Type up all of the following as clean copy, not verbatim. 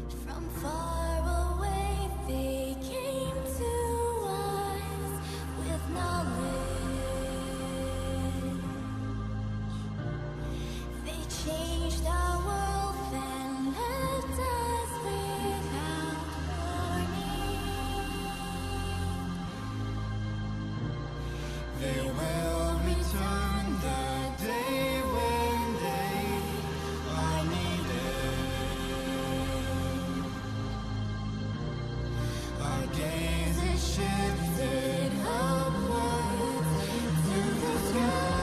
From far away they came to us with knowledge. They changed our world and left us without warning. They will return the day when they are needed. Our gaze is shifted upwards to the sky.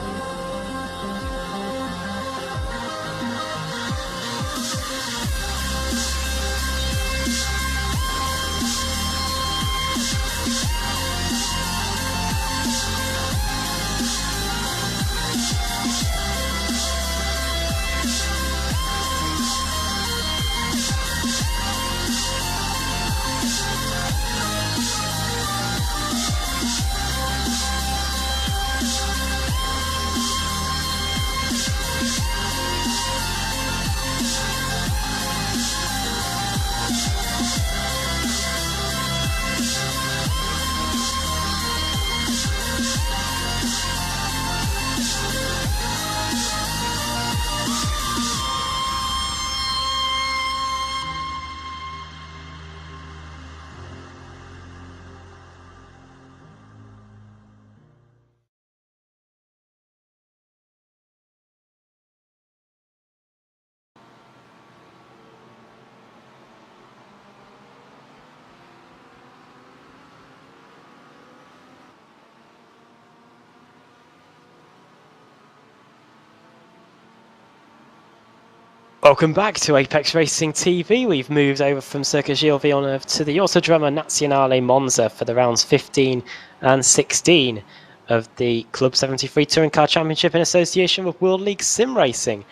Welcome back to Apex Racing TV. We've moved over from Circuit Gilles Villeneuve to the Autodromo Nazionale Monza for the rounds 15 and 16 of the Club73 Touring Car Championship in association with World League Sim Racing.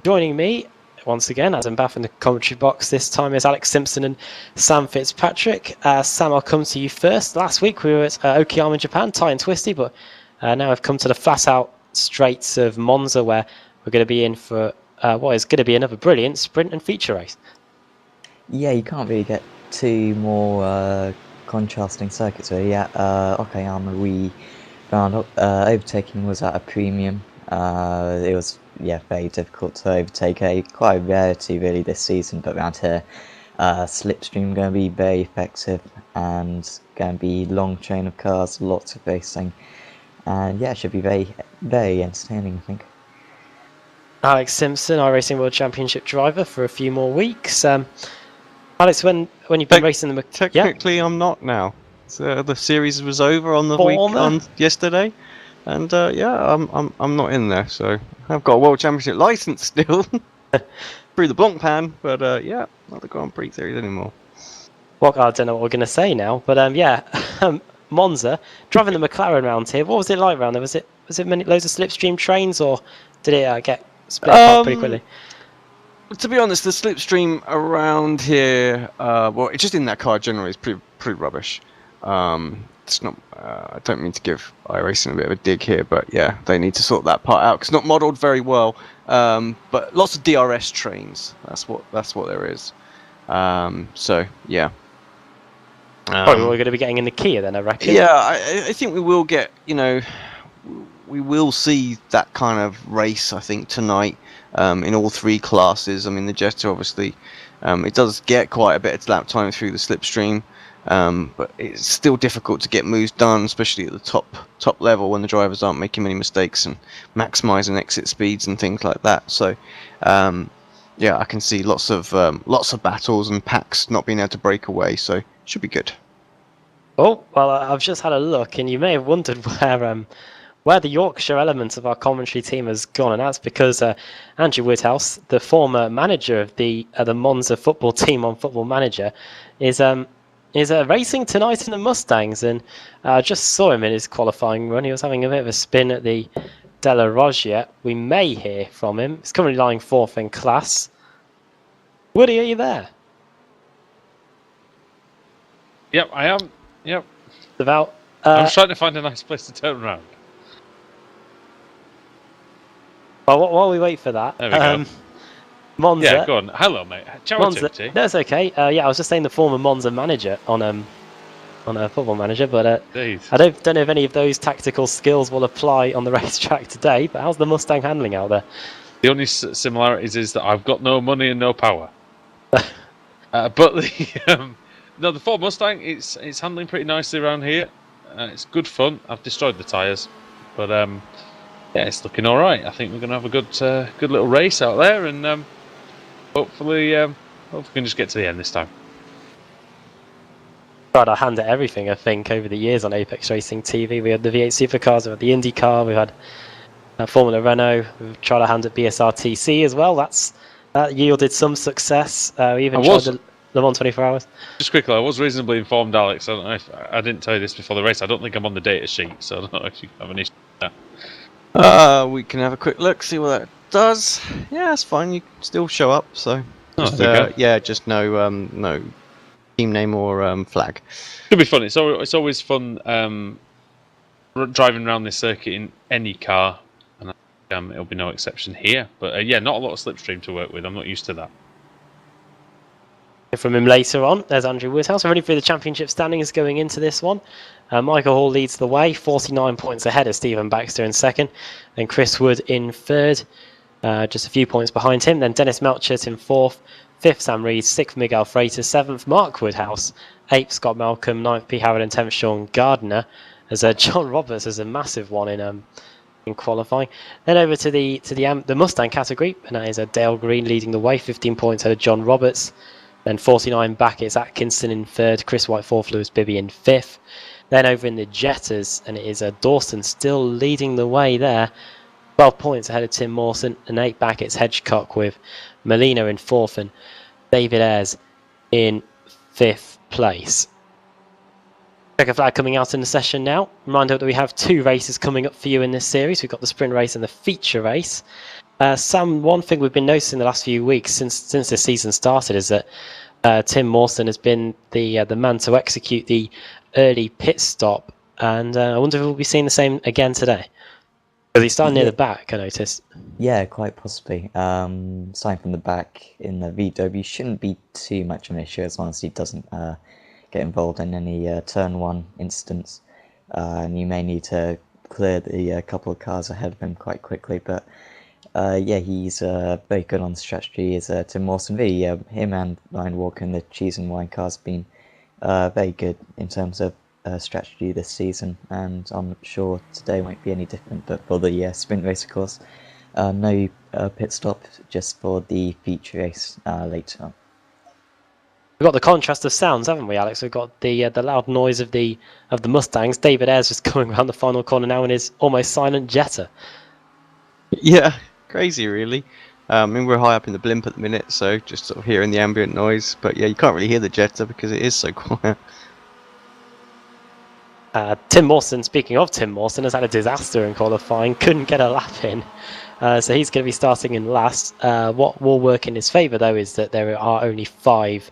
Joining me once again, as I'm back in the commentary box this time, is Alex Simpson and Sam Fitzpatrick. Sam, I'll come to you first. Last week we were at Okayama, Japan, tight and twisty, but now I've come to the flat-out straights of Monza, where we're going to be in for what is going to be another brilliant sprint and feature race. Yeah, you can't really get two more contrasting circuits really. Yeah, Okayama, we found overtaking was at a premium. It was very difficult to overtake. Quite a rarity really this season, but around here, slipstream going to be very effective and going to be long train of cars, lots of racing, and yeah, it should be very, very entertaining, I think. Alex Simpson, iRacing World Championship driver for a few more weeks. Alex, when you've been racing the... Technically, I'm not now. So the series was over on the week on yesterday, and I'm not in there. So I've got a World Championship license still through the BLANCPAIN, but not the Grand Prix series anymore. Well, I don't know what we're going to say now, but Monza, driving the McLaren round here. What was it like round there? Was it loads of slipstream trains, or did it get split apart pretty quickly? To be honest, the slipstream around here, it's just in that car generally is pretty rubbish. It's not. I don't mean to give iRacing a bit of a dig here, but yeah, they need to sort that part out because it's not modelled very well. But lots of DRS trains. That's what there is. So yeah. Probably we're going to be getting in the Kia then, I reckon. Yeah, I think we will get. We will see that kind of race, I think, tonight in all three classes. I mean, the Jetta, obviously, it does get quite a bit of lap time through the slipstream, but it's still difficult to get moves done, especially at the top level when the drivers aren't making many mistakes and maximising exit speeds and things like that. So, I can see lots of battles and packs not being able to break away. So, it should be good. Oh, well, I've just had a look, and you may have wondered where the Yorkshire element of our commentary team has gone, and that's because Andrew Woodhouse, the former manager of the Monza football team on Football Manager, is racing tonight in the Mustangs, and I just saw him in his qualifying run. He was having a bit of a spin at the Della Roggia. We may hear from him. He's currently lying fourth in class. Woody, are you there? Yep, I am. Yep. I'm trying to find a nice place to turn around. Well, while we wait for that, there we go. MOnza. Yeah, go on. Hello, mate. Ciao, MOnza. Timothy. That's okay. Yeah, I was just saying the former MOnza manager on a Football Manager, but Indeed. I don't know if any of those tactical skills will apply on the racetrack today. But how's the Mustang handling out there? The only similarities is that I've got no money and no power. But the no, the Ford Mustang, it's handling pretty nicely around here. It's good fun. I've destroyed the tyres, but yeah, it's looking all right. I think we're going to have a good little race out there, and hopefully we can just get to the end this time. Tried our hand at everything, I think, over the years on Apex Racing TV. We had the V8 Supercars, we had the IndyCar, we had Formula Renault. We've tried our hand at BSRTC as well. That yielded some success. We even tried the Le Mans 24 Hours. Just quickly, I was reasonably informed, Alex. I don't know if I didn't tell you this before the race. I don't think I'm on the data sheet, so I don't know if you have an issue with that. We can have a quick look, see what that does. Yeah, it's fine. You can still show up. So, just, okay. yeah, just no team name or flag. Should be fun. It's always fun driving around this circuit in any car, and it'll be no exception here. But yeah, not a lot of slipstream to work with. I'm not used to that. From him later on, there's Andrew Woodhouse. Running through the championship standings going into this one. Michael Hall leads the way, 49 points ahead of Stephen Baxter in second. Then Chris Wood in third, just a few points behind him. Then Dennis Melchert in fourth. Fifth, Sam Reed. Sixth, Miguel Freitas. Seventh, Mark Woodhouse. Eighth, Scott Malcolm. Ninth, P. Howard. And 10th, Sean Gardner. As John Roberts has a massive one in qualifying. Then over to the Mustang category, and that is Dale Green leading the way, 15 points ahead of John Roberts. Then 49 back, it's Atkinson in third, Chris White fourth, Lewis Bibby in fifth. Then over in the Jettas, and it is Dawson still leading the way there, 12 points ahead of Tim Mawson, and 8 back, it's Hedgecock with Molina in fourth and David Ayres in fifth place. Checker flag coming out in the session now. Reminder that we have 2 races coming up for you in this series. We've got the sprint race and the feature race. Sam, one thing we've been noticing the last few weeks since this season started is that Tim Mawson has been the man to execute the early pit stop, and I wonder if we'll be seeing the same again today. Because he's starting near the back, I noticed. Yeah, quite possibly. Starting from the back in the VW shouldn't be too much of an issue as long as he doesn't get involved in any turn 1 incidents. And you may need to clear the couple of cars ahead of him quite quickly, but yeah, he's very good on the strategy. Is Tim Mawson. Him and Ryan Walker in the cheese and wine cars have been very good in terms of strategy this season, and I'm sure today won't be any different. But for the sprint race, of course, no pit stop, just for the feature race later on. We've got the contrast of sounds, haven't we, Alex? We've got the loud noise of the Mustangs. David Ayres just going around the final corner now in his almost silent Jetta. Yeah, crazy, really. I mean, we're high up in the blimp at the minute, so just sort of hearing the ambient noise. But yeah, you can't really hear the Jetta because it is so quiet. Tim Mawson, speaking of Tim Mawson, has had a disaster in qualifying, couldn't get a lap in. So he's going to be starting in last. What will work in his favour, though, is that there are only 5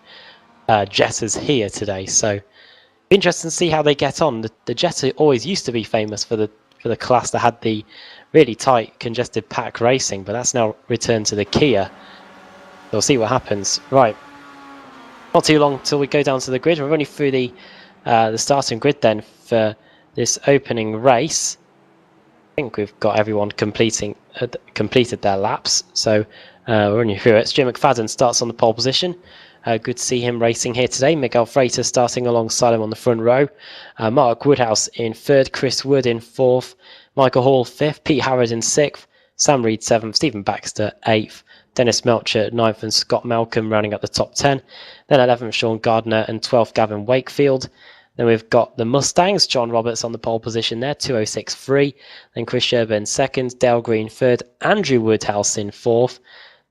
Jettas here today. So interesting to see how they get on. The Jetta always used to be famous for the class that had the really tight, congested pack racing, but that's now returned to the Kia. We'll see what happens. Right, not too long till we go down to the grid. We're running through the starting grid then for this opening race. I think we've got everyone completed their laps, so we're running through it. Stu McFadden starts on the pole position. Good to see him racing here today. Miguel Freitas starting alongside him on the front row. Mark Woodhouse in third, Chris Wood in fourth, Michael Hall 5th, Pete Howard in 6th, Sam Reed 7th, Stephen Baxter 8th, Dennis Melchert 9th, and Scott Malcolm rounding up the top 10. Then 11th, Sean Gardner, and 12th, Gavin Wakefield. Then we've got the Mustangs, John Roberts on the pole position there, 206.3. Then Chris Sherburn 2nd, Dale Green 3rd, Andrew Woodhouse in 4th,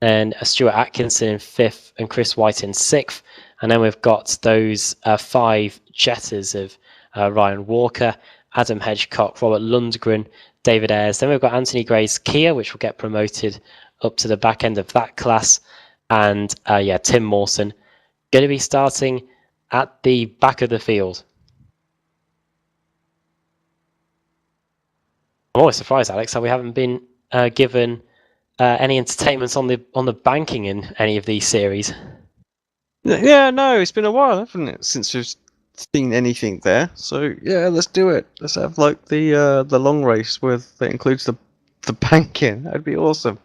then Stuart Atkinson in 5th, and Chris White in 6th. And then we've got those 5 Jettas of Ryan Walker, Adam Hedgecock, Robert Lundgren, David Ayres. Then we've got Anthony Gray's Kia, which will get promoted up to the back end of that class. And Tim Mawson going to be starting at the back of the field. I'm always surprised, Alex, how we haven't been given any entertainments on the banking in any of these series? Yeah, no, it's been a while, hasn't it, since we've seen anything there. So yeah, let's do it. Let's have like the long race that includes the banking. That'd be awesome.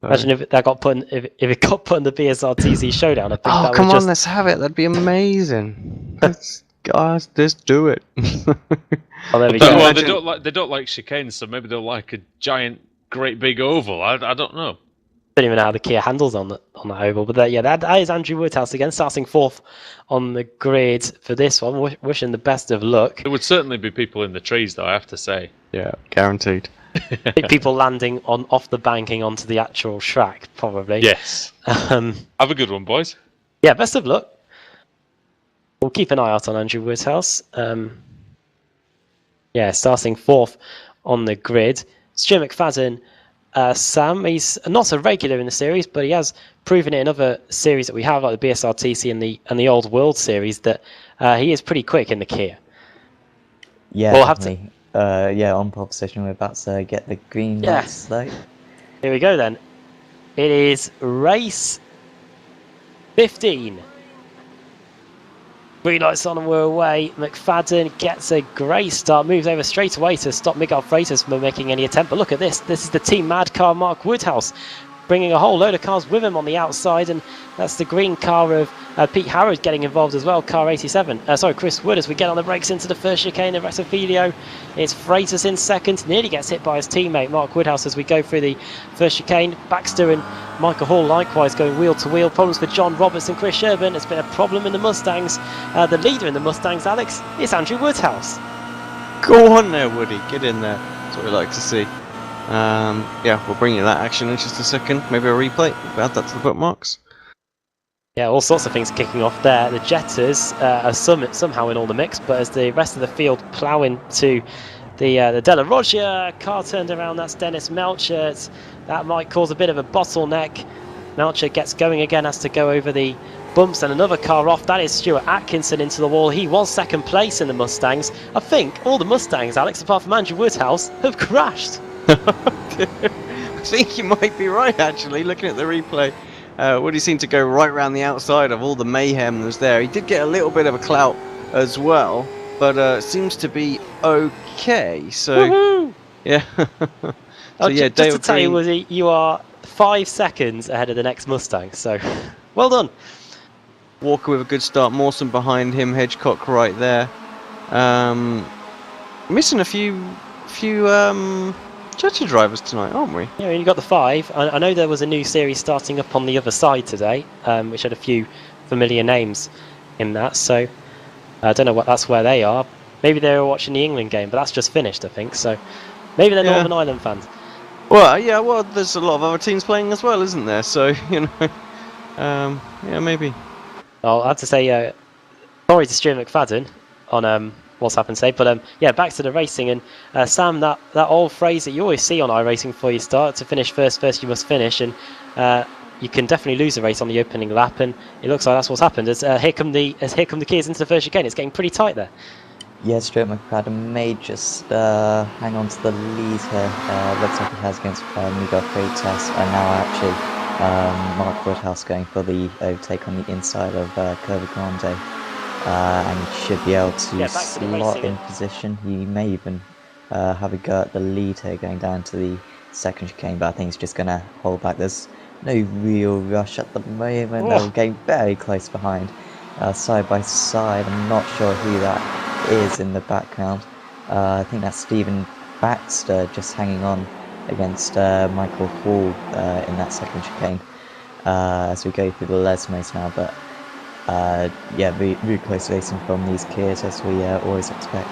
Imagine if that got put in, if it got put in the BSRTC showdown. I think Oh, that come would on, just let's have it. That'd be amazing. Guys, let's do it. oh, there we Well, go. they don't like chicanes, so maybe they'll like a giant, great big oval. I don't know. Don't even know how the Kia handles on that oval, but that is Andrew Woodhouse again, starting 4th on the grid for this one. Wishing the best of luck. There would certainly be people in the trees, though. I have to say. Yeah, guaranteed. People landing off the banking onto the actual track, probably. Yes. Um, Have a good one, boys. yeah, best of luck. We'll keep an eye out on Andrew Woodhouse. Yeah, starting 4th on the grid. Stuart McFadden. Sam, he's not a regular in the series, but he has proven it in other series that we have, like the BSRTC and the Old World series, that he is pretty quick in the Kia. Yeah, We'll have to- definitely. Yeah, on pole position, we're about to get the green Yeah. lights though. Here we go then. It is race 15. Green lights on and we're away. McFadden gets a great start, moves over straight away to stop Miguel Freitas from making any attempt. But look at this. This is the Team Mad car, Mark Woodhouse, bringing a whole load of cars with him on the outside. And that's the green car of Pete Harrod getting involved as well, car 87. Chris Wood as we get on the brakes into the first chicane of Retofilio. It's Freitas in second, nearly gets hit by his teammate Mark Woodhouse as we go through the first chicane. Baxter and Michael Hall likewise going wheel to wheel. Problems for John Roberts and Chris Sherburn. It's been a problem in the Mustangs. The leader in the Mustangs, Alex, is Andrew Woodhouse. Go on there, Woody. Get in there. That's what we like to see. Yeah, we'll bring you that action in just a second. Maybe a replay. We'll add that to the bookmarks. Yeah, all sorts of things kicking off there. The Jettas are somehow in all the mix, but as the rest of the field plough into the Della Rogia car turned around, that's Dennis Melcher. That might cause a bit of a bottleneck. Melcher gets going again, has to go over the bumps, and another car off. That is Stuart Atkinson into the wall. He was second place in the Mustangs. I think all the Mustangs, Alex, apart from Andrew Woodhouse, have crashed. I think you might be right, actually, looking at the replay. Woody seemed to go right around the outside of all the mayhem that was there. He did get a little bit of a clout as well, but seems to be okay. So, Woohoo! yeah. So, yeah, just to Dale tell you, Green- Woody, you are 5 seconds ahead of the next Mustang, so well done. Walker with a good start. Mawson behind him. Hedgecock right there. Missing a few Jetta drivers tonight, aren't we? Yeah, you got the 5. I know there was a new series starting up on the other side today, which had a few familiar names in that. So I don't know what that's where they are. Maybe they were watching the England game, but that's just finished, I think. So maybe they're Yeah. Northern Ireland fans. Well, yeah. Well, there's a lot of other teams playing as well, isn't there? So yeah, maybe. I'll have to say sorry to Stuart McFadden on what's happened today, but yeah, back to the racing. And Sam, that old phrase that you always see on iRacing before you start: to finish first you must finish. And you can definitely lose a race on the opening lap, and it looks like that's what's happened. As here come the Kias into the first chicane. It's getting pretty tight there. Yeah, Stuart McFadden may just hang on to the lead here. Looks like he has against Miguel Freitas, and now actually Mark Woodhouse going for the overtake on the inside of Curva Grande. And he should be able to Yeah, back to the slot racing in position. He may even have a go at the lead here going down to the second chicane, but I think he's just going to hold back. There's no real rush at the moment. They're getting very close behind, side by side. I'm not sure who that is in the background. I think that's Stephen Baxter just hanging on against Michael Hall in that second chicane as we go through the Lesmos now, but yeah, very close racing from these Kias as we always expect.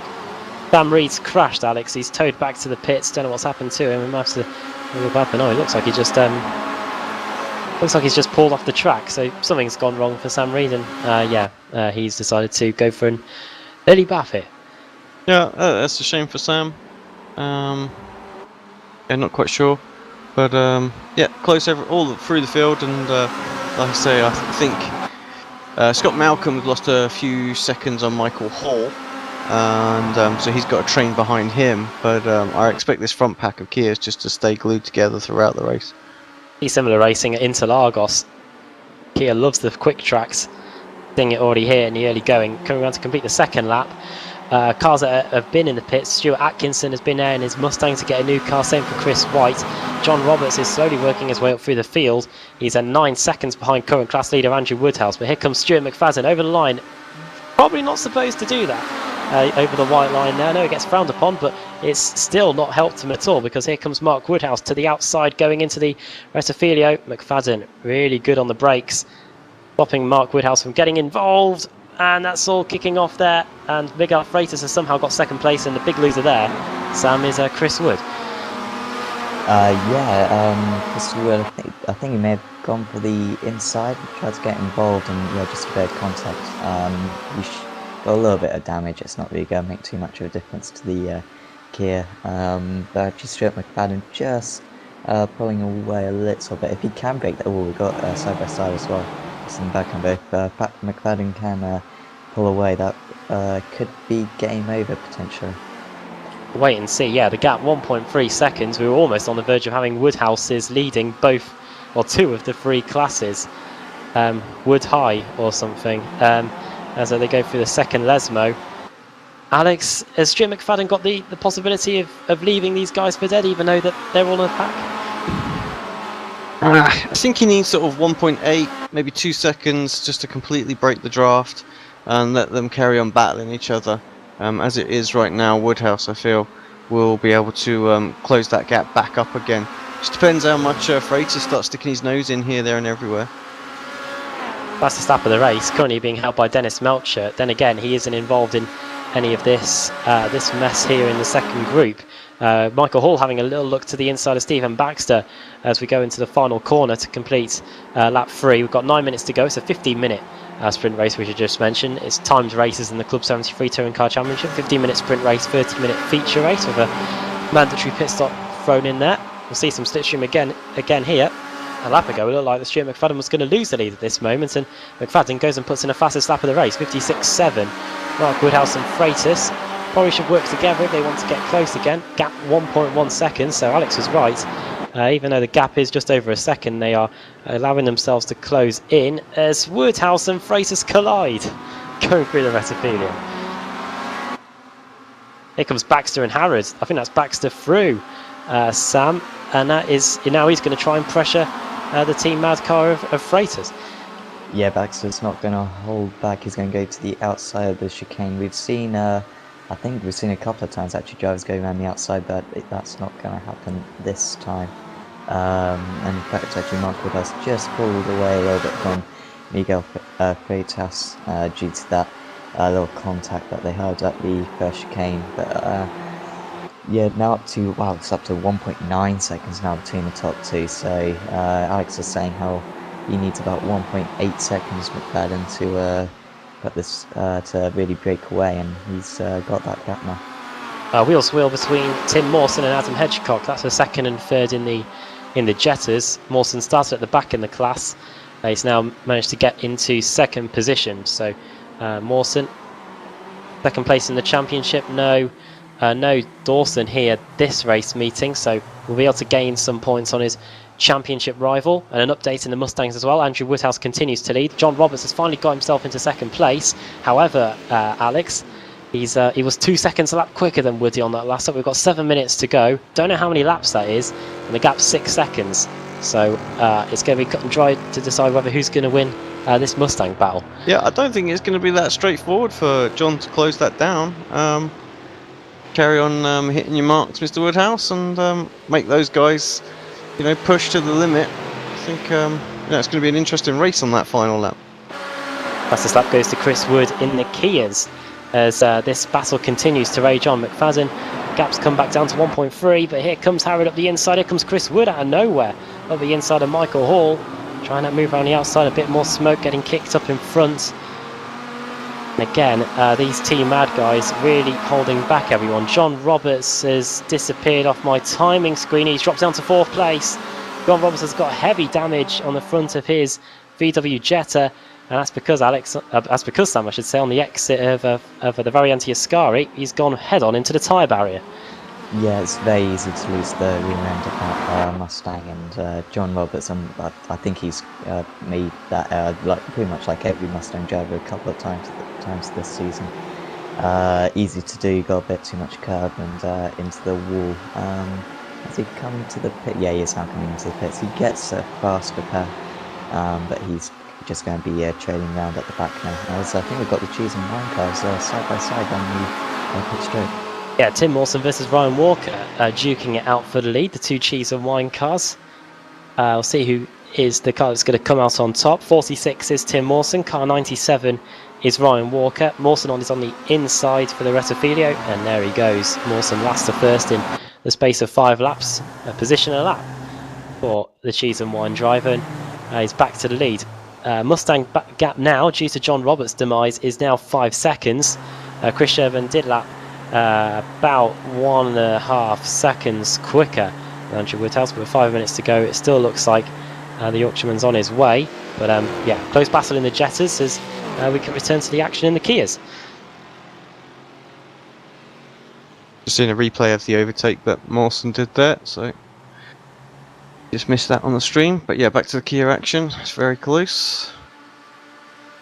Sam Reed's crashed, Alex. He's towed back to the pits. Don't know what's happened to him. We might have to look up. And it looks like he just he's just pulled off the track. So something's gone wrong for Sam Reed, and yeah, he's decided to go for an early bath here. Yeah, that's a shame for Sam. Yeah, not quite sure, but yeah, close all through the field, and like I say, I think Scott Malcolm lost a few seconds on Michael Hall, and so he's got a train behind him. But I expect this front pack of Kias just to stay glued together throughout the race. Similar racing at Interlagos. Kia loves the quick tracks. Seeing it already here in the early going. Coming around to complete the second lap. Cars that have been in the pits. Stuart Atkinson has been there in his Mustang to get a new car. Same for Chris White. John Roberts is slowly working his way up through the field. He's at 9 seconds behind current class leader Andrew Woodhouse. But here comes Stuart McFadden over the line. Probably not supposed to do that over the white line there. No, it gets frowned upon, but it's still not helped him at all, because here comes Mark Woodhouse to the outside going into the Rettifilio. McFadden really good on the brakes, stopping Mark Woodhouse from getting involved, and that's all kicking off there. And Miguel Freitas has somehow got second place, and the big loser there, Sam, is Chris Wood. Chris Wood, I think he may have gone for the inside, tried to get involved, and just a bit of contact. He got a little bit of damage. It's not really going to make too much of a difference to the Kia, but just Stuart McFadden just pulling away a little bit. If he can break that, we've got side by side as well. It's in the back both. McFadden can pull away, that could be game over potentially. Wait and see. Yeah, the gap 1.3 seconds. We were almost on the verge of having Woodhouse's leading both, or two of the three classes, Wood High or something, as they go through the second Lesmo. Alex, has Stuart McFadden got the possibility of leaving these guys for dead, even though that they're all in the pack? I think he needs sort of 1.8, maybe 2 seconds just to completely break the draft and let them carry on battling each other. As it is right now, Woodhouse, I feel, will be able to close that gap back up again. Just depends how much Freitas starts sticking his nose in here, there and everywhere. That's the start of the race, currently being held by Dennis Melcher. Then again, he isn't involved in any of this mess here in the second group. Michael Hall having a little look to the inside of Stephen Baxter as we go into the final corner to complete lap 3. We've got 9 minutes to go. It's a 15-minute sprint race, which I just mentioned. It's timed races in the Club 73 Touring Car Championship. 15-minute sprint race, 30-minute feature race with a mandatory pit stop thrown in there. We'll see some slipstream again here. A lap ago, it looked like the Stuart McFadden was going to lose the lead at this moment, and McFadden goes and puts in the fastest lap of the race, 56.7. Mark Woodhouse and Freitas probably should work together if they want to get close again. Gap 1.1 seconds, so Alex was right. Even though the gap is just over a second, they are allowing themselves to close in as Woodhouse and Freitas collide, going through the Rettifilio. Here comes Baxter and Harrod. I think that's Baxter through Sam, and that is now he's going to try and pressure the Team Mad car of Freitas. Yeah, Baxter's not going to hold back. He's going to go to the outside of the chicane. We've seen, I think we've seen a couple of times actually drivers go around the outside, but that's not going to happen this time. And in fact, actually, Mark Woodhouse just pulled away a little bit from Miguel Freitas due to that little contact that they had at the first chicane. But yeah, now up to, wow, it's up to 1.9 seconds now between the top two. So Alex was saying how he needs about 1.8 seconds McFadden to put this to really break away, and he's got that gap now. Wheels to wheel between Tim Mawson and Adam Hedgecock. That's the second and third in the Jettas. Mawson started at the back in the class. He's now managed to get into second position. So Mawson, second place in the championship. No Dawson here this race meeting, so we'll be able to gain some points on his championship rival. And an update in the Mustangs as well. Andrew Woodhouse continues to lead. John Roberts has finally got himself into second place. However, Alex, he was 2 seconds a lap quicker than Woody on that last lap. We've got 7 minutes to go. Don't know how many laps that is, and the gap's 6 seconds. So it's going to be cut and dry to decide whether who's going to win this Mustang battle. Yeah, I don't think it's going to be that straightforward for John to close that down. Carry on hitting your marks, Mr. Woodhouse, and make those guys, push to the limit. I think it's going to be an interesting race on that final lap. Fastest lap goes to Chris Wood in the Kias as this battle continues to rage on. McFadden, gaps come back down to 1.3, but here comes Harrod up the inside. Here comes Chris Wood out of nowhere up the inside of Michael Hall, trying to move around the outside. A bit more smoke getting kicked up in front. And again, these Team Mad guys really holding back everyone. John Roberts has disappeared off my timing screen. He's dropped down to 4th place. John Roberts has got heavy damage on the front of his VW Jetta, and that's because Sam, I should say, on the exit of the Variante Ascari, he's gone head on into the tyre barrier. Yeah, it's very easy to lose the rear end of that Mustang, and John Roberts, I think he's made that like pretty much like every Mustang driver a couple of times this season. Easy to do, got a bit too much curb and into the wall. Has he come to the pit? Yeah, he is now coming into the pits. He gets a faster pair, but he's just going to be trailing around at the back now. As I think we've got the cheese and wine cars side by side on the pit straight. Yeah, Tim Mawson versus Ryan Walker, duking it out for the lead, the two cheese and wine cars. We'll see who is the car that's going to come out on top. 46 is Tim Mawson, car 97 is Ryan Walker. Mawson is on the inside for the Rettifilio, and there he goes. Mawson last to first in the space of 5 laps, a position a lap for the cheese and wine driver, and he's back to the lead. Mustang gap now, due to John Roberts' demise, is now 5 seconds. Chris Sherburn did lap about 1.5 seconds quicker than Andrew Woodhouse, but with 5 minutes to go, it still looks like the Yorkshireman's on his way. But yeah, close battle in the Jettas as we can return to the action in the Kias. Just seeing a replay of the overtake that Mawson did there, so just missed that on the stream. But yeah, back to the Kia action. It's very close.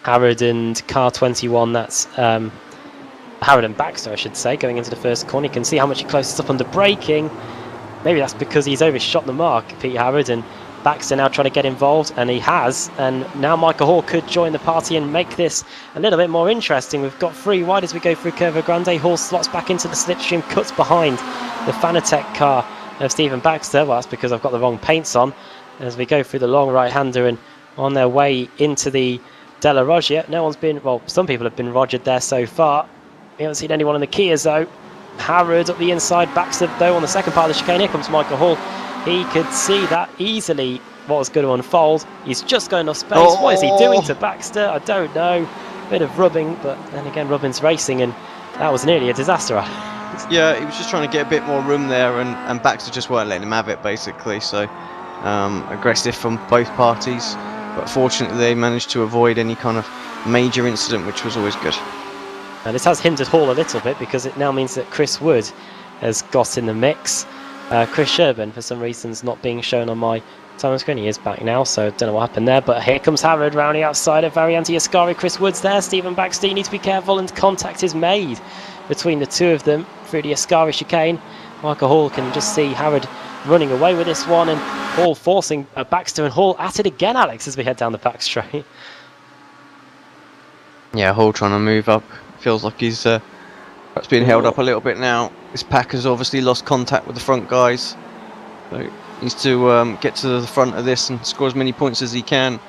Harrod and car 21, that's Harrod and Baxter, I should say, going into the first corner. You can see how much he closes up under braking. Maybe that's because he's overshot the mark, Pete Harrod, and Baxter now trying to get involved, and he has. And now Michael Hall could join the party and make this a little bit more interesting. We've got 3 wide as we go through Curva Grande. Hall slots back into the slipstream, cuts behind the Fanatec car of Stephen Baxter. Well, that's because I've got the wrong paints on. As we go through the long right-hander and on their way into the Della Roggia. No one's been, well, some people have been rogered there so far. We haven't seen anyone in the Kias though. Harrod up the inside, Baxter though on the second part of the chicane. Here comes Michael Hall. He could see that easily what was going to unfold. He's just got enough space. Oh. What is he doing to Baxter? I don't know. Bit of rubbing, but then again, rubbing's racing, and that was nearly a disaster. Yeah, he was just trying to get a bit more room there, and Baxter just weren't letting him have it, basically. So aggressive from both parties, but fortunately they managed to avoid any kind of major incident, which was always good. And this has hindered Hall a little bit, because it now means that Chris Wood has got in the mix. Chris Sherburn, for some reasons, not being shown on my time screen. He is back now, so I don't know what happened there. But here comes Harrod round the outside of Variante Ascari. Chris Wood's there. Stephen Baxter, you need to be careful, and contact is made between the two of them through the Ascari chicane. Michael Hall can just see Harrod running away with this one, and Hall forcing Baxter and Hall at it again, Alex, as we head down the back straight. Yeah, Hall trying to move up. Feels like he's perhaps being held up a little bit now. This pack has obviously lost contact with the front guys. So he needs to get to the front of this and score as many points as he can.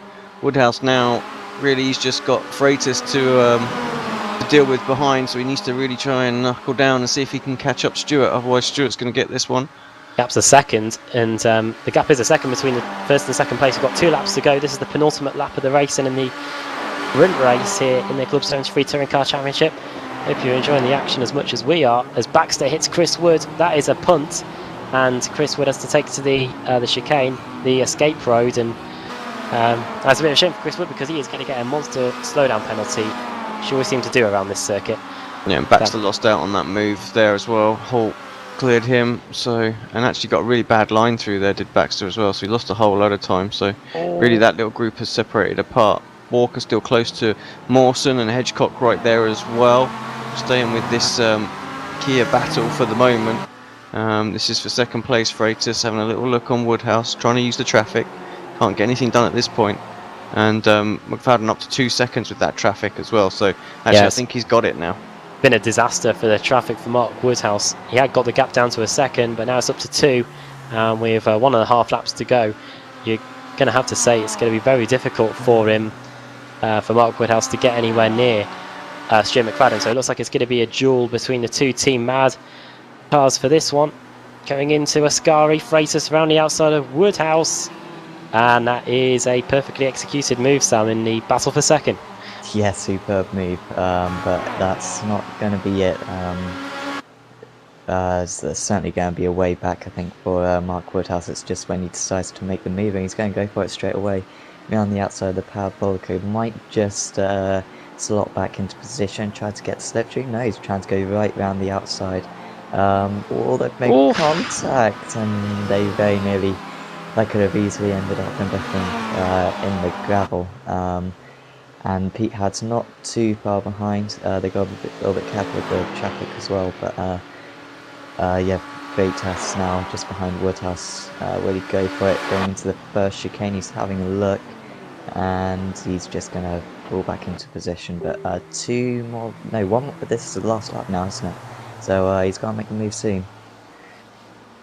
Woodhouse now, really, he's just got Freitas to deal with behind, so he needs to really try and knuckle down and see if he can catch up Stewart. Otherwise, Stewart's going to get this one. Gap's a second, and the gap is a second between the first and second place. We've got 2 laps to go. This is the penultimate lap of the race, and in the sprint race here in the Club 73 Touring Car Championship. Hope you're enjoying the action as much as we are. As Baxter hits Chris Wood, that is a punt, and Chris Wood has to take to the chicane, the escape road, and that's a bit of a shame for Chris Wood, because he is going to get a monster slowdown penalty, which you always seem to do around this circuit. Yeah, and Baxter lost out on that move there as well. Holt cleared him, so, and actually got a really bad line through there, did Baxter as well, so he lost a whole load of time. So really that little group has separated apart. Walker still close to Mawson, and Hedgecock right there as well. Staying with this Kia battle for the moment. This is for second place. Freitas having a little look on Woodhouse, trying to use the traffic. Can't get anything done at this point. And McFadden up to 2 seconds with that traffic as well. So actually, yes. I think he's got it now. Been a disaster for the traffic for Mark Woodhouse. He had got the gap down to a second, but now it's up to 2. With 1.5 laps to go. You're going to have to say it's going to be very difficult for him. For Mark Woodhouse to get anywhere near Stuart McFadden. So it looks like it's going to be a duel between the 2 Team Mad cars for this one. Going into Ascari, Freitas around the outside of Woodhouse. And that is a perfectly executed move, Sam, in the battle for second. Yeah, superb move, but that's not going to be it. There's certainly going to be a way back, I think, for Mark Woodhouse. It's just when he decides to make the move, and he's going to go for it straight away. On the outside of the parabolic, might just slot back into position, try to get the slipstream. No, he's trying to go right round the outside Or they've made Oof. contact, and they very nearly, that could have easily ended up in in the gravel. And Pete Had's not too far behind. They got a little bit careful with the traffic as well, but yeah, Vetas now just behind Woodhouse. Will he go for it? Going into the first chicane, he's having a look, and he's just going to pull back into position. But one more, but this is the last lap now, isn't it? So he's got to make a move soon.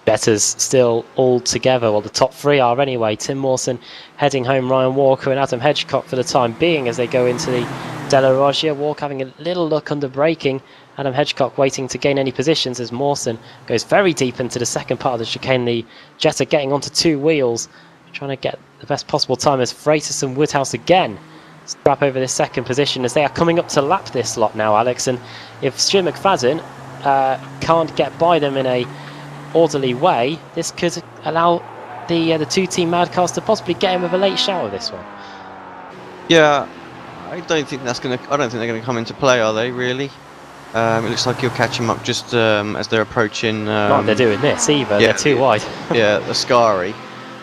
Jetta's still all together. Well, the top three are anyway. Tim Mawson heading home, Ryan Walker and Adam Hedgecock for the time being as they go into the Della Roggia. Walker having a little look under braking. Adam Hedgecock waiting to gain any positions as Mawson goes very deep into the second part of the chicane. The Jetta getting onto two wheels, trying to get the best possible time as Freitas and Woodhouse again strap over this second position as they are coming up to lap this lot now, Alex. And if Stuart McFadden can't get by them in a orderly way, this could allow the two-team Madcars to possibly get him with a late shower this one. Yeah, I don't think they're going to come into play, are they? Really? It looks like he'll catch him up just as they're approaching. Not they're doing this either. Yeah, they're too wide. Yeah, the Ascari,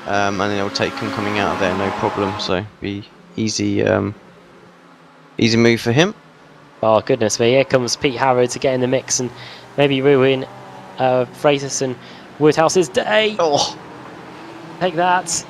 and then he'll take him coming out of there, no problem. So be easy move for him. Oh goodness me! Here comes Pete Harrow to get in the mix and maybe ruin Freitas and Woodhouse's day. Oh, Take that,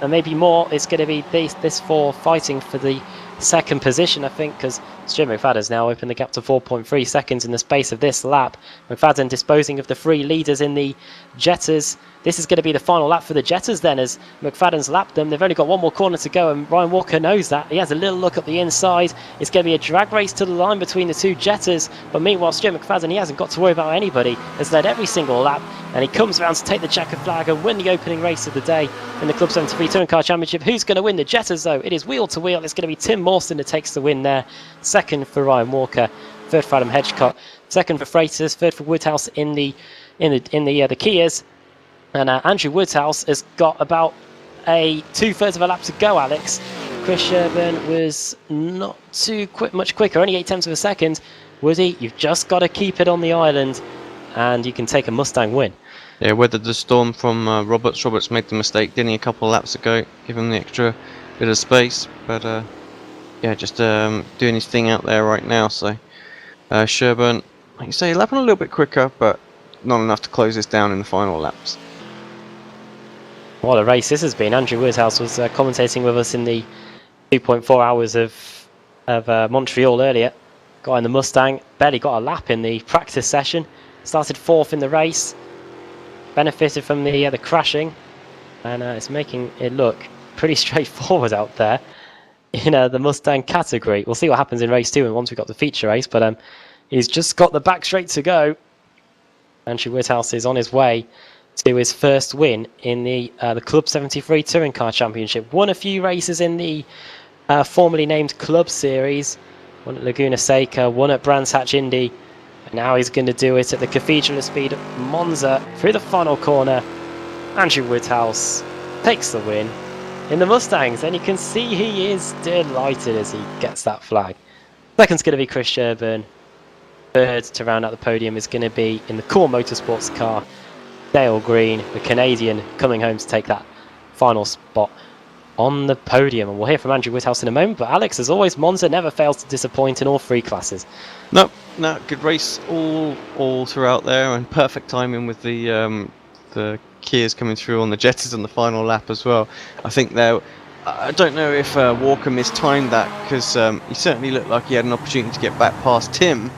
and maybe more. It's going to be this four fighting for the second position, I think, because Stuart McFadden's now opened the gap to 4.3 seconds in the space of this lap. McFadden disposing of the three leaders in the Jettas. This is going to be the final lap for the Jettas then, as McFadden's lapped them. They've only got one more corner to go, and Ryan Walker knows that. He has a little look at the inside. It's going to be a drag race to the line between the two Jettas, but meanwhile Stuart McFadden, he hasn't got to worry about anybody, has led every single lap, and he comes around to take the checker flag and win the opening race of the day in the Club 73 Touring Car Championship. Who's going to win the Jettas though? It is wheel to wheel. It's going to be Tim Mawson that takes the win there. Second for Ryan Walker, third for Adam Hedgecock, second for Freitas, third for Woodhouse in the Kias. And Andrew Woodhouse has got about a 2/3 of a lap to go, Alex. Chris Sherburn was not much quicker, only 0.8 of a second. Woody, you've just got to keep it on the island and you can take a Mustang win. yeah, weathered the storm from Roberts. Roberts made the mistake, didn't he, a couple of laps ago? Give him the extra bit of space, but yeah, just doing his thing out there right now. So Sherburn, like you say, lapping a little bit quicker, but not enough to close this down in the final laps. What a race this has been. Andrew Woodhouse was commentating with us in the 2.4 hours of Montreal earlier. Got in the Mustang, barely got a lap in the practice session. Started fourth in the race. Benefited from the crashing, and it's making it look pretty straightforward out there in the Mustang category. We'll see what happens in race 2 and once we've got the feature race, but he's just got the back straight to go. Andrew Woodhouse is on his way to his first win in the Club 73 Touring Car Championship. Won a few races in the formerly named Club Series. Won at Laguna Seca, won at Brands Hatch Indy. And now he's going to do it at the Cathedral of Speed at Monza through the final corner. Andrew Woodhouse takes the win in the Mustangs. And you can see he is delighted as he gets that flag. Second's going to be Chris Sherburn. Third to round out the podium is going to be in the Core Motorsports car, Dale Green, the Canadian, coming home to take that final spot on the podium. And we'll hear from Andrew Woodhouse in a moment. But Alex, as always, Monza never fails to disappoint in all three classes. No, good race all throughout there, and perfect timing with the Kias coming through on the Jettas on the final lap as well. I think I don't know if Walker mistimed that, because he certainly looked like he had an opportunity to get back past Tim.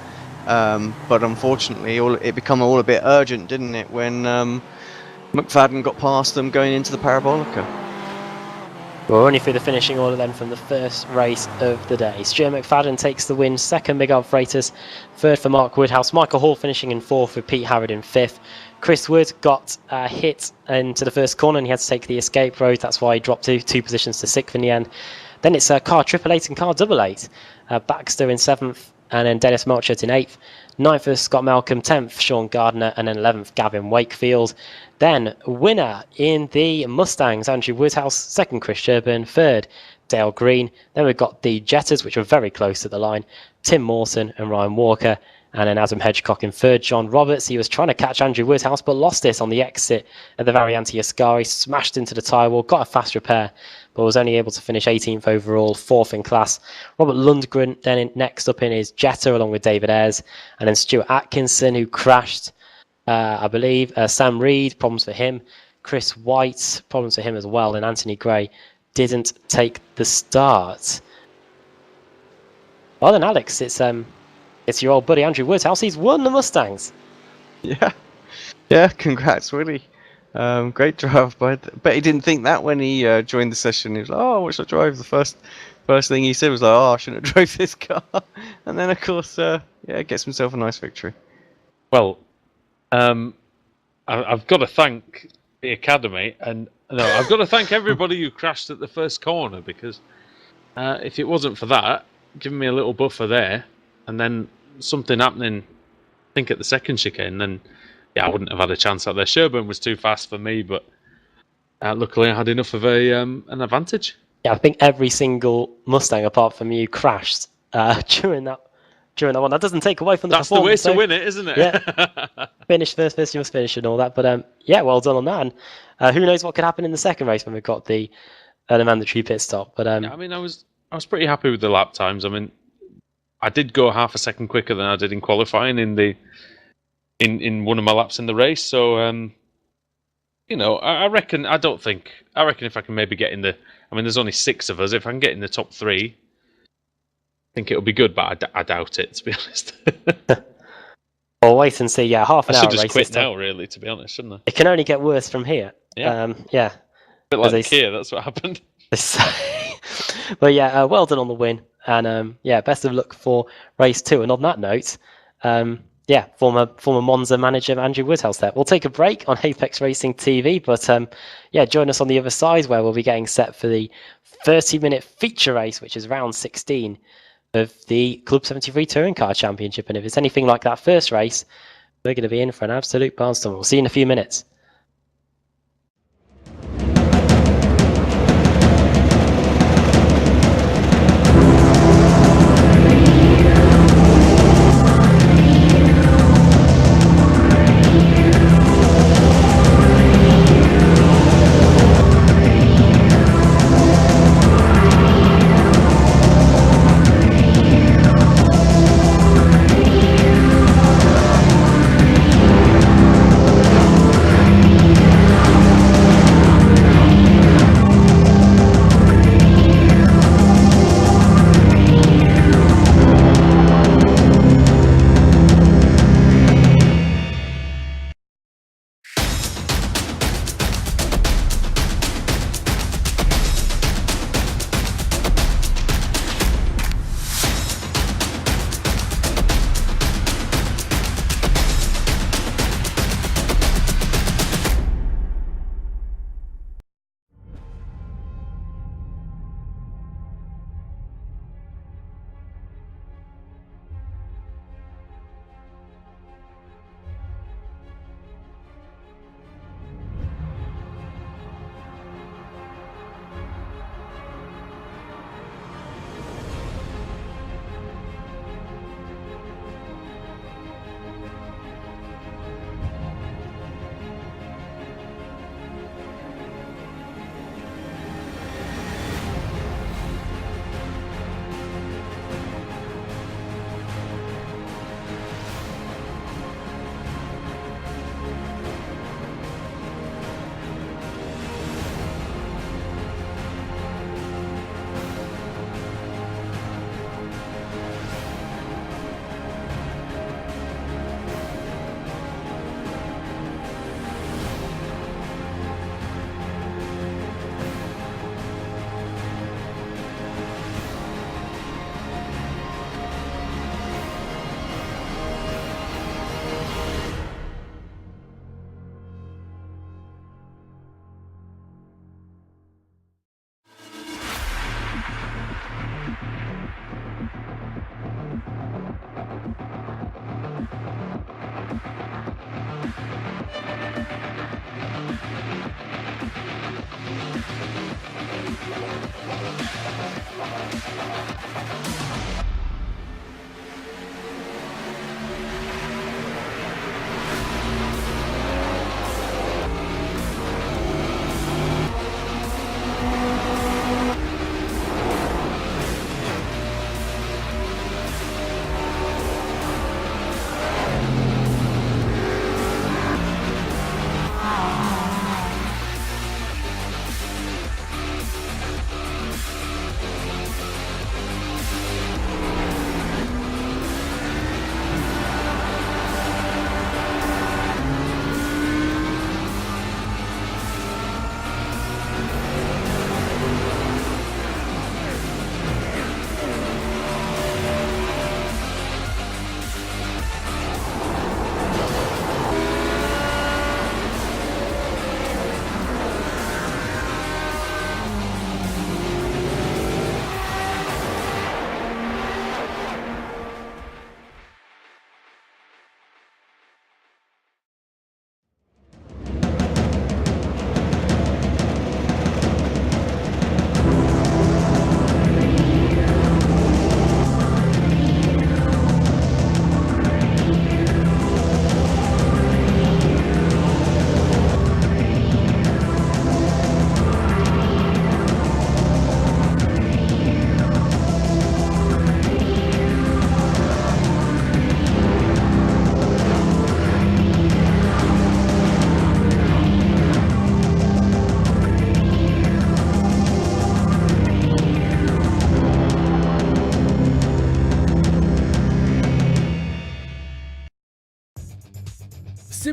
But unfortunately, it became all a bit urgent, didn't it, when McFadden got past them going into the Parabolica. We're only through the finishing order then from the first race of the day. Stuart McFadden takes the win, second Miguel Freitas, third for Mark Woodhouse, Michael Hall finishing in fourth with Pete Harrod in fifth. Chris Wood got hit into the first corner and he had to take the escape road. That's why he dropped two positions to sixth in the end. Then it's car 888 and car 88. Baxter in seventh, and then Dennis Melchett in 8th. 9th was Scott Malcolm, 10th Sean Gardner, and then 11th Gavin Wakefield. Then winner in the Mustangs, Andrew Woodhouse, 2nd Chris Sherburn, 3rd Dale Green. Then we've got the Jettas, which were very close to the line, Tim Mawson and Ryan Walker. And then Adam Hedgecock in third. John Roberts, he was trying to catch Andrew Woodhouse, but lost it on the exit at the Variante Ascari, smashed into the tyre wall, got a fast repair, but was only able to finish 18th overall, 4th in class. Robert Lundgren then next up in his Jetta, along with David Ayres, and then Stuart Atkinson, who crashed, I believe. Sam Reed, problems for him. Chris White, problems for him as well, and Anthony Gray didn't take the start. Well then, Alex, it's your old buddy Andrew Woodhouse. He's won the Mustangs. Yeah, congrats, Willie. Great drive, but bet he didn't think that when he joined the session. He was like, "Oh, what should I drive?" The first thing he said was like, "Oh, I shouldn't have drove this car." And then, of course, gets himself a nice victory. Well, I've got to thank the academy, and no, I've got to thank everybody who crashed at the first corner, because if it wasn't for that, giving me a little buffer there, and then something happening, I think at the second chicane, then I wouldn't have had a chance out there. Sherburne was too fast for me, but luckily I had enough of an advantage. Yeah, I think every single Mustang apart from you crashed during that one. That doesn't take away from the performance. That's the way to win it, isn't it? Yeah. Finish first, you must finish and all that. But well done on that. And who knows what could happen in the second race when we've got the mandatory pit stop. But I mean, I was pretty happy with the lap times. I mean, I did go half a second quicker than I did in qualifying in one of my laps in the race. So I reckon if I can maybe get in there's only 6 of us. If I can get in the top 3, I think it'll be good, but I doubt it, to be honest. We'll wait and see. Yeah, half an hour I should race. just quit now, really, to be honest, shouldn't I? It can only get worse from here. Yeah. A bit like Kia, that's what happened. But well done on the win. And best of luck for race 2. And on that note, former MOnza manager Andrew Woodhouse there. We'll take a break on Apex Racing TV, but join us on the other side, where we'll be getting set for the 30-minute feature race, which is round 16 of the Club 73 Touring Car Championship. And if it's anything like that first race, we're going to be in for an absolute barnstorm. We'll see you in a few minutes.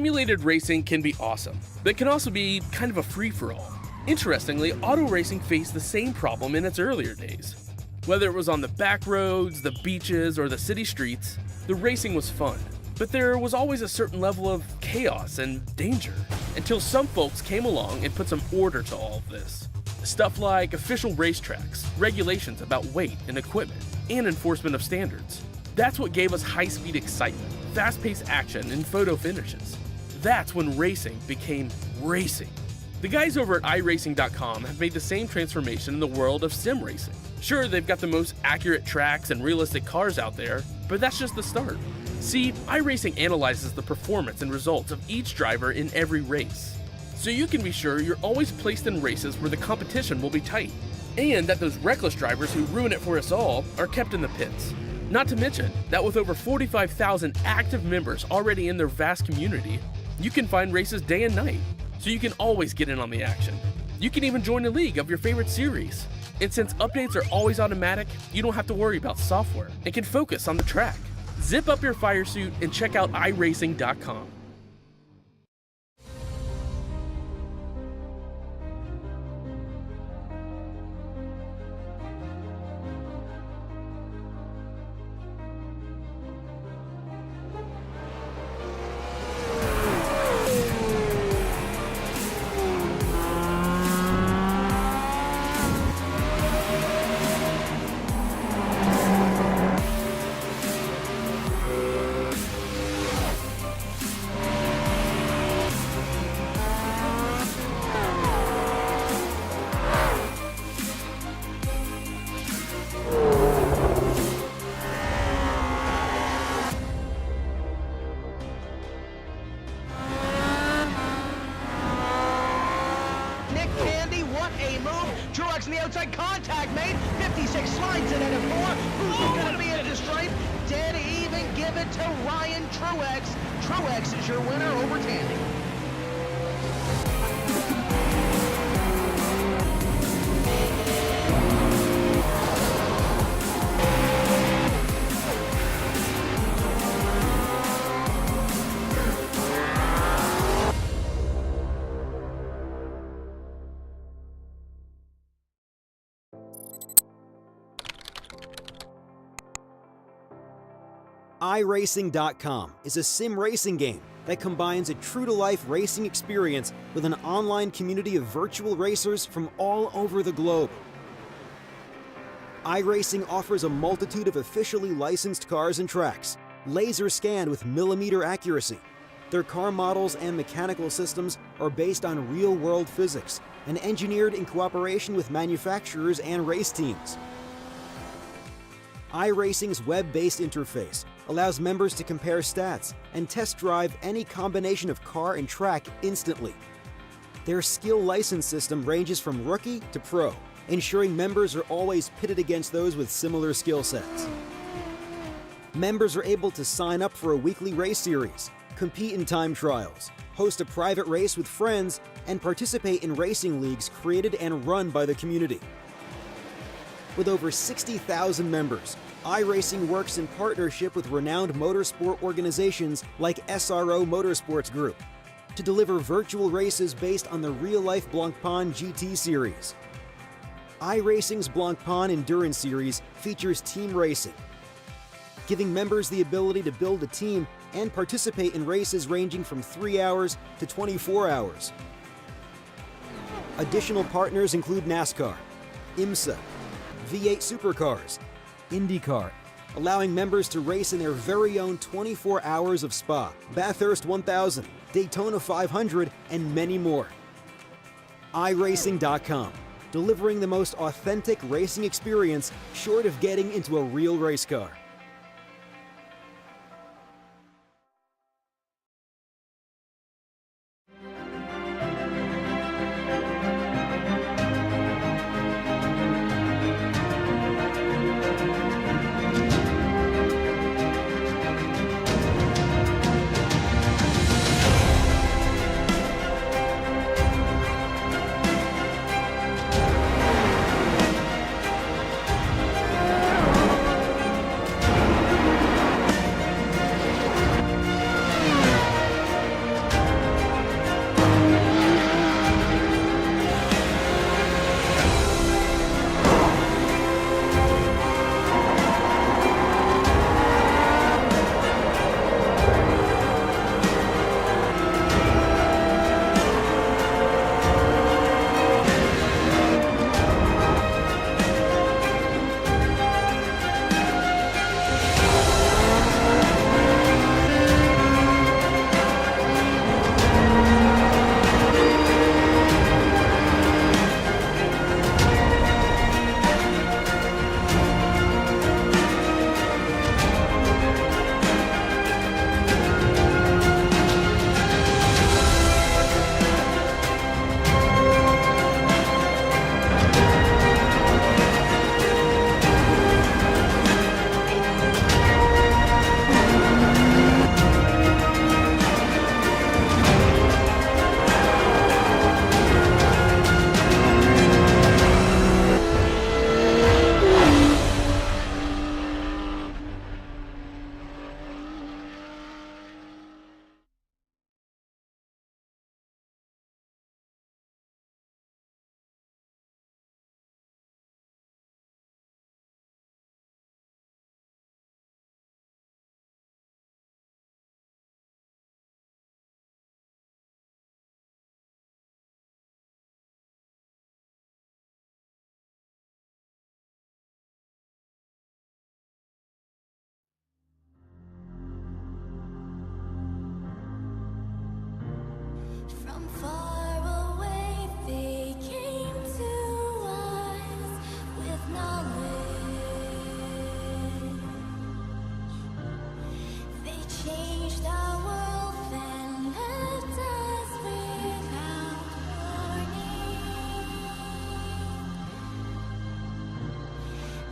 Simulated racing can be awesome, but it can also be kind of a free-for-all. Interestingly, auto racing faced the same problem in its earlier days. Whether it was on the back roads, the beaches, or the city streets, the racing was fun. But there was always a certain level of chaos and danger, until some folks came along and put some order to all of this. Stuff like official racetracks, regulations about weight and equipment, and enforcement of standards. That's what gave us high-speed excitement, fast-paced action, and photo finishes. That's when racing became racing. The guys over at iRacing.com have made the same transformation in the world of sim racing. Sure, they've got the most accurate tracks and realistic cars out there, but that's just the start. See, iRacing analyzes the performance and results of each driver in every race, so you can be sure you're always placed in races where the competition will be tight, and that those reckless drivers who ruin it for us all are kept in the pits. Not to mention that with over 45,000 active members already in their vast community, you can find races day and night, so you can always get in on the action. You can even join a league of your favorite series. And since updates are always automatic, you don't have to worry about software and can focus on the track. Zip up your fire suit and check out iRacing.com. in the outside contact made. 56 slides it into 4. Who's going to be at the stripe? Dead even give it to Ryan Truex. Truex is your winner over Tandy. iRacing.com is a sim racing game that combines a true-to-life racing experience with an online community of virtual racers from all over the globe. iRacing offers a multitude of officially licensed cars and tracks, laser scanned with millimeter accuracy. Their car models and mechanical systems are based on real-world physics and engineered in cooperation with manufacturers and race teams. iRacing's web-based interface allows members to compare stats and test drive any combination of car and track instantly. Their skill license system ranges from rookie to pro, ensuring members are always pitted against those with similar skill sets. Members are able to sign up for a weekly race series, compete in time trials, host a private race with friends, and participate in racing leagues created and run by the community. With over 60,000 members, iRacing works in partnership with renowned motorsport organizations like SRO Motorsports Group to deliver virtual races based on the real-life BLANCPAIN GT series. iRacing's BLANCPAIN Endurance series features team racing, giving members the ability to build a team and participate in races ranging from 3 hours to 24 hours. Additional partners include NASCAR, IMSA, V8 Supercars, IndyCar, allowing members to race in their very own 24 hours of Spa, Bathurst 1000, Daytona 500, and many more. iRacing.com, delivering the most authentic racing experience short of getting into a real race car.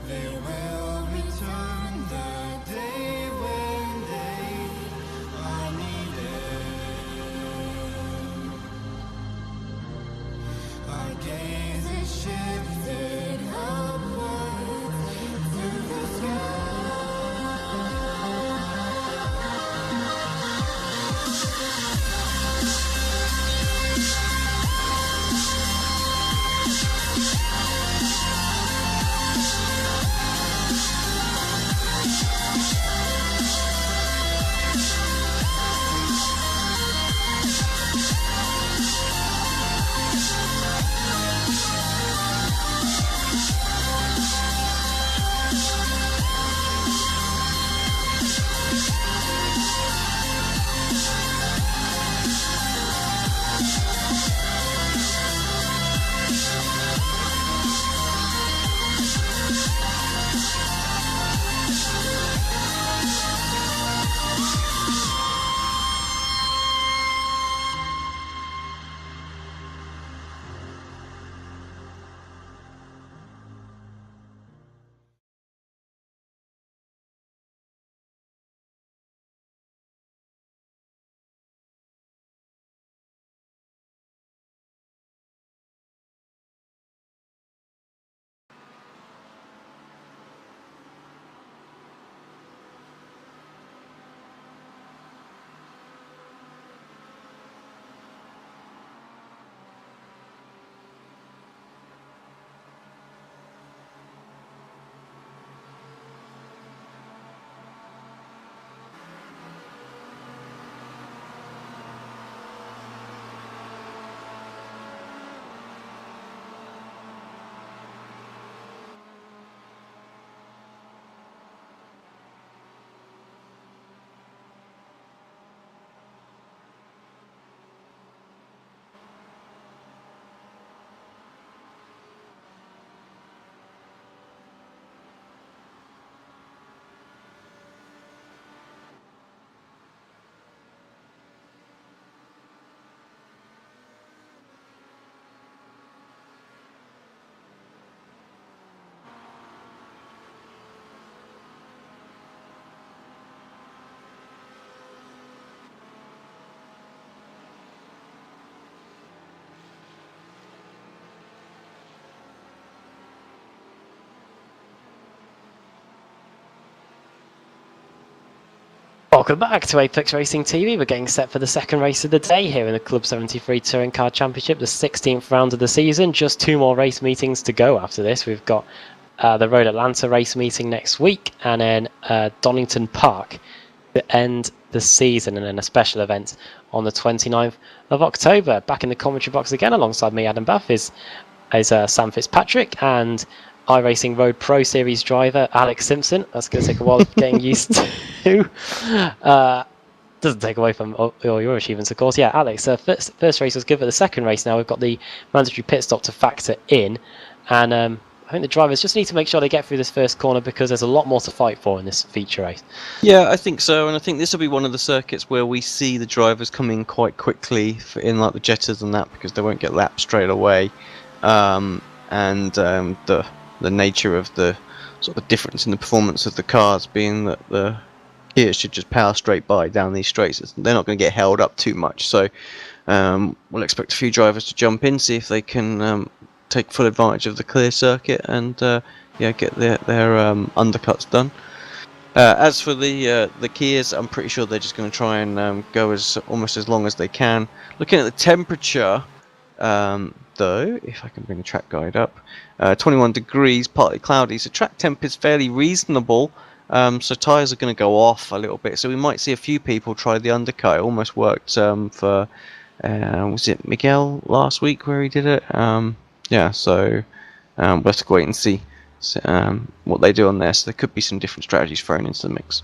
They will return the day when they are needed. Our gaze is shifted upwards to the sky. Welcome back to Apex Racing TV. We're getting set for the second race of the day here in the Club 73 Touring Car Championship, the 16th round of the season. Just 2 more race meetings to go after this. We've got the Road Atlanta race meeting next week, and then Donington Park to end the season, and then a special event on the 29th of October. Back in the commentary box again alongside me, Adam Buff, is Sam Fitzpatrick, and iRacing Road Pro Series driver Alex Simpson. That's going to take a while getting used to. Doesn't take away from all your achievements, of course. Yeah, Alex, first race was good, but the second race now we've got the mandatory pit stop to factor in, and I think the drivers just need to make sure they get through this first corner because there's a lot more to fight for in this feature race. Yeah, I think so, and I think this will be one of the circuits where we see the drivers come in quite quickly in like the Jettas and that, because they won't get lapped straight away, the nature of the sort of difference in the performance of the cars being that the Kia should just power straight by down these straights. They're not going to get held up too much, so we'll expect a few drivers to jump in, see if they can take full advantage of the clear circuit and get their undercuts done. As for the Kias, I'm pretty sure they're just going to try and go almost as long as they can. Looking at the temperature, though, if I can bring the track guide up, 21 degrees, partly cloudy, so track temp is fairly reasonable. So tyres are going to go off a little bit, so we might see a few people try the undercut. It almost worked for was it Miguel last week where he did it? So we'll have to wait and see what they do on there. So there could be some different strategies thrown into the mix.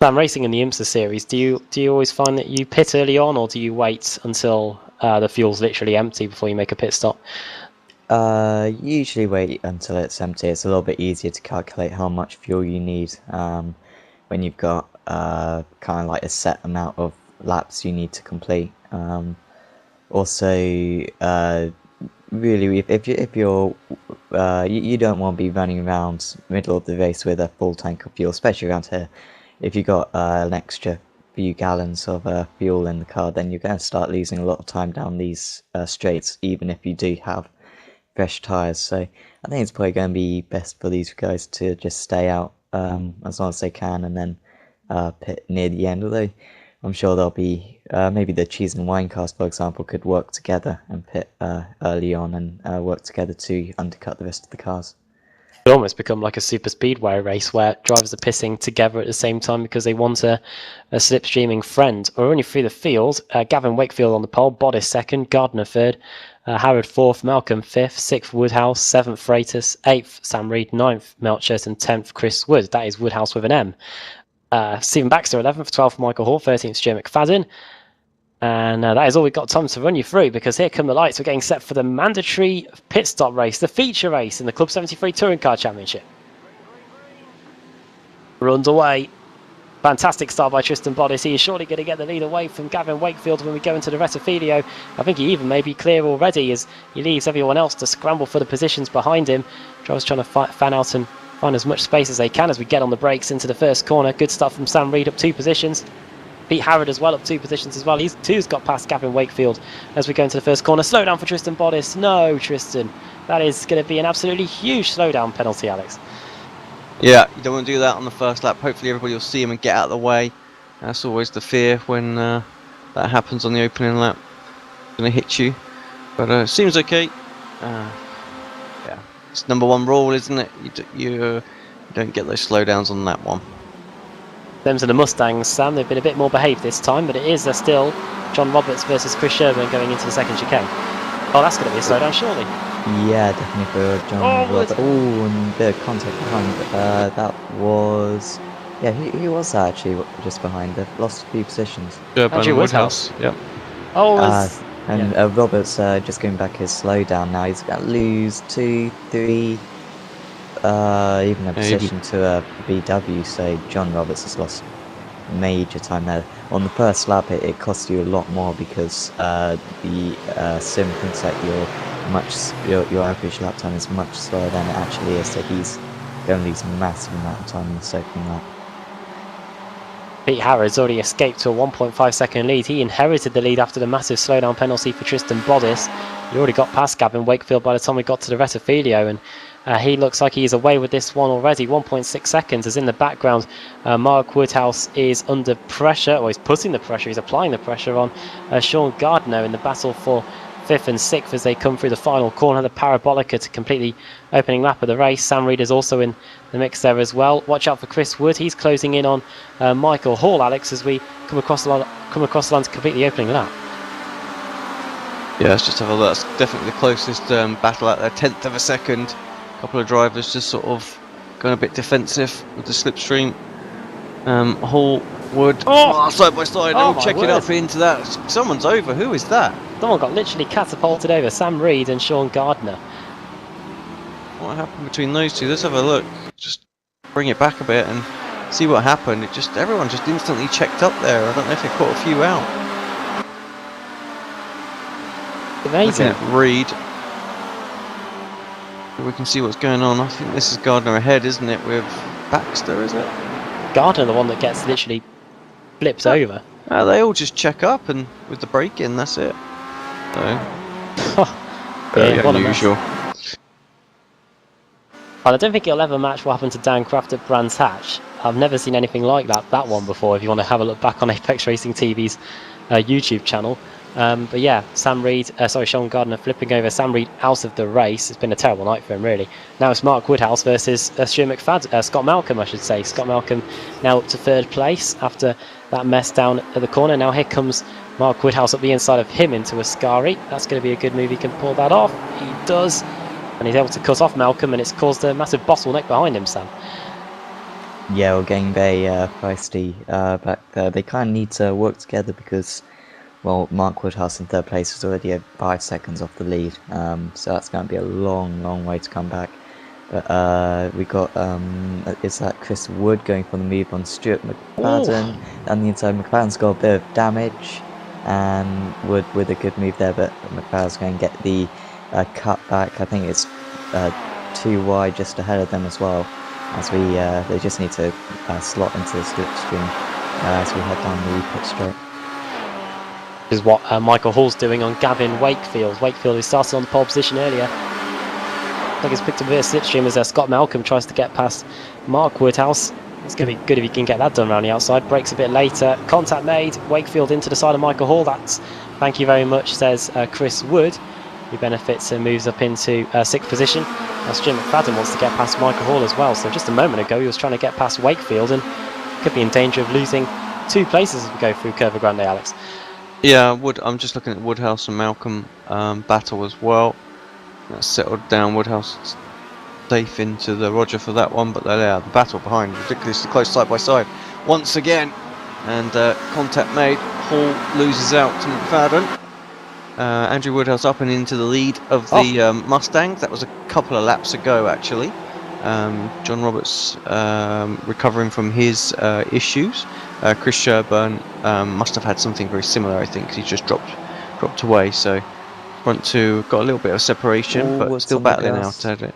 Sam, racing in the IMSA series, do you always find that you pit early on, or do you wait until the fuel's literally empty before you make a pit stop? Usually wait until it's empty. It's a little bit easier to calculate how much fuel you need when you've got kind of like a set amount of laps you need to complete. Also, really, if you're you don't want to be running around middle of the race with a full tank of fuel, especially around here. If you got an extra few gallons of fuel in the car, then you're going to start losing a lot of time down these straights, even if you do have fresh tires. So I think it's probably going to be best for these guys to just stay out as long as they can, and then pit near the end. Although I'm sure there'll be maybe the cheese and wine cars, for example, could work together and pit early on and work together to undercut the rest of the cars. It almost become like a super speedway race where drivers are pissing together at the same time because they want a slipstreaming friend. We're running through the field. Gavin Wakefield on the pole, Bodice second, Gardner third, Howard fourth, Malcolm fifth, sixth Woodhouse, seventh Freitas, eighth Sam Reed, ninth Melchers, and 10th Chris Wood. That is Woodhouse with an M. Stephen Baxter 11th, 12th Michael Hall, 13th Stuart McFadden. And that is all we've got time to run you through, because here come the lights. We're getting set for the mandatory pit stop race, the feature race in the Club73 Touring Car Championship. We're underway. Fantastic start by Tristan Bodice. He is surely going to get the lead away from Gavin Wakefield when we go into the Rettifidio. I think he even may be clear already as he leaves everyone else to scramble for the positions behind him. Drivers trying to fan out and find as much space as they can as we get on the brakes into the first corner. Good stuff from Sam Reed, up 2 positions. Pete Harrod as well, up 2 positions as well. He's got past Gavin Wakefield as we go into the first corner. Slowdown for Tristan Bodice. No, Tristan. That is going to be an absolutely huge slowdown penalty, Alex. Yeah, you don't want to do that on the first lap. Hopefully everybody will see him and get out of the way. That's always the fear when that happens on the opening lap. Going to hit you. But it seems okay. Yeah, it's number 1 rule, isn't it? You don't get those slowdowns on that one. Them to the Mustangs, Sam. They've been a bit more behaved this time, but it is still John Roberts versus Chris Sherburn going into the second chicane. Oh, that's going to be a slowdown, surely. Yeah, definitely for John Roberts. Oh, and a bit of contact behind. That was... Yeah, he was actually just behind. They've lost a few positions. Andrew Woodhouse. Yep. Oh, Roberts just going back his slowdown now. He's going to lose 2, 3... even a position to a BW, so John Roberts has lost major time there. On the first lap it costs you a lot more because the sim thinks that your average lap time is much slower than it actually is, so he's going to lose a massive amount of time in the second lap. Pete Harrod's already escaped to a 1.5 second lead. He inherited the lead after the massive slowdown penalty for Tristan Bodice. He already got past Gavin Wakefield by the time we got to the Rettifidio, and he looks like he's away with this one already. 1.6 seconds as in the background. Mark Woodhouse is under pressure, or he's putting the pressure, he's applying the pressure on Sean Gardner in the battle for 5th and 6th as they come through the final corner. The Parabolica to complete the opening lap of the race. Sam Reed is also in the mix there as well. Watch out for Chris Wood. He's closing in on Michael Hall, Alex, as we come across the line to complete the opening lap. Yeah, let's just have a look. That's definitely the closest battle out there. 10th of a second. A couple of drivers just sort of going a bit defensive with the slipstream. Hall, Wood, side by side. Check it up into that. Someone's over. Who is that? Someone got literally catapulted over. Sam Reed and Sean Gardner. What happened between those two? Let's have a look. Just bring it back a bit and see what happened. Everyone just instantly checked up there. I don't know if they caught a few out. Amazing. Looking at Reed. We can see what's going on. I think this is Gardner ahead, isn't it, with Baxter, is it? Gardner, the one that gets literally flipped over. They all just check up and with the brake in, that's it. So, very unusual. I don't think it'll ever match what happened to Dan Craft at Brands Hatch. I've never seen anything like that one before, if you want to have a look back on Apex Racing TV's YouTube channel. But yeah, Sean Gardner flipping over Sam Reed out of the race. It's been a terrible night for him, really. Now it's Mark Woodhouse versus Scott Malcolm, I should say. Scott Malcolm now up to 3rd place after that mess down at the corner. Now here comes Mark Woodhouse up the inside of him into Ascari. That's going to be a good move. He can pull that off. He does. And he's able to cut off Malcolm, and it's caused a massive bottleneck behind him, Sam. Yeah, we're getting very feisty back there. They kind of need to work together because, well, Mark Woodhouse in 3rd place is already 5 seconds off the lead, so that's going to be a long way to come back. But we got, is that Chris Wood going for the move on Stuart McFadden, and the inside McFadden's got a bit of damage, and Wood with a good move there, but McFadden's going to get the cut back. I think it's too wide just ahead of them as well. As they just need to slot into the slipstream as we head down the pit straight. This is what Michael Hall's doing on Gavin Wakefield. Wakefield, who started on the pole position earlier. I think he's picked up a bit of slipstream as Scott Malcolm tries to get past Mark Woodhouse. It's going to be good if he can get that done around the outside. Brakes a bit later. Contact made. Wakefield into the side of Michael Hall. That's thank you very much, says Chris Wood, who benefits and moves up into 6th position. As Jim McFadden wants to get past Michael Hall as well. So just a moment ago he was trying to get past Wakefield and could be in danger of losing 2 places as we go through Curva Grande, Alex. Yeah, I'm just looking at Woodhouse and Malcolm battle as well. That's settled down. Woodhouse safe into the Roger for that one, but the battle behind ridiculously close side by side once again. And contact made. Hall loses out to McFadden. Andrew Woodhouse up and into the lead of the Mustang. That was a couple of laps ago, actually. John Roberts recovering from his issues. Chris Sherburn must have had something very similar, I think, 'cause he just dropped away. So front two got a little bit of separation, but still battling out at it.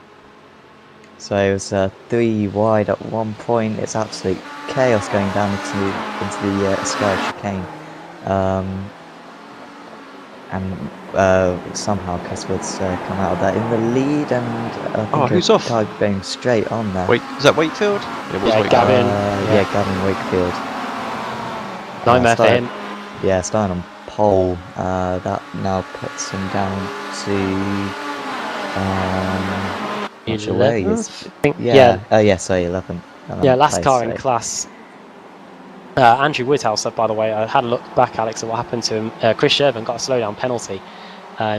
So it was 3 wide at one point. It's absolute chaos going down into the Sky chicane. And somehow Cuswood's come out of that in the lead, and I think who's off? guy going straight on there. Wait, is that Wakefield? It was Wakefield. Gavin. Yeah, Gavin Wakefield. Nightmare for him. Yeah, starting on pole. That now puts him down to not sure where he is. Yeah. Sorry, 11th. Yeah, last car in class. Andrew Woodhouse, by the way, I had a look back, Alex, at what happened to him. Chris Sherburn got a slowdown penalty,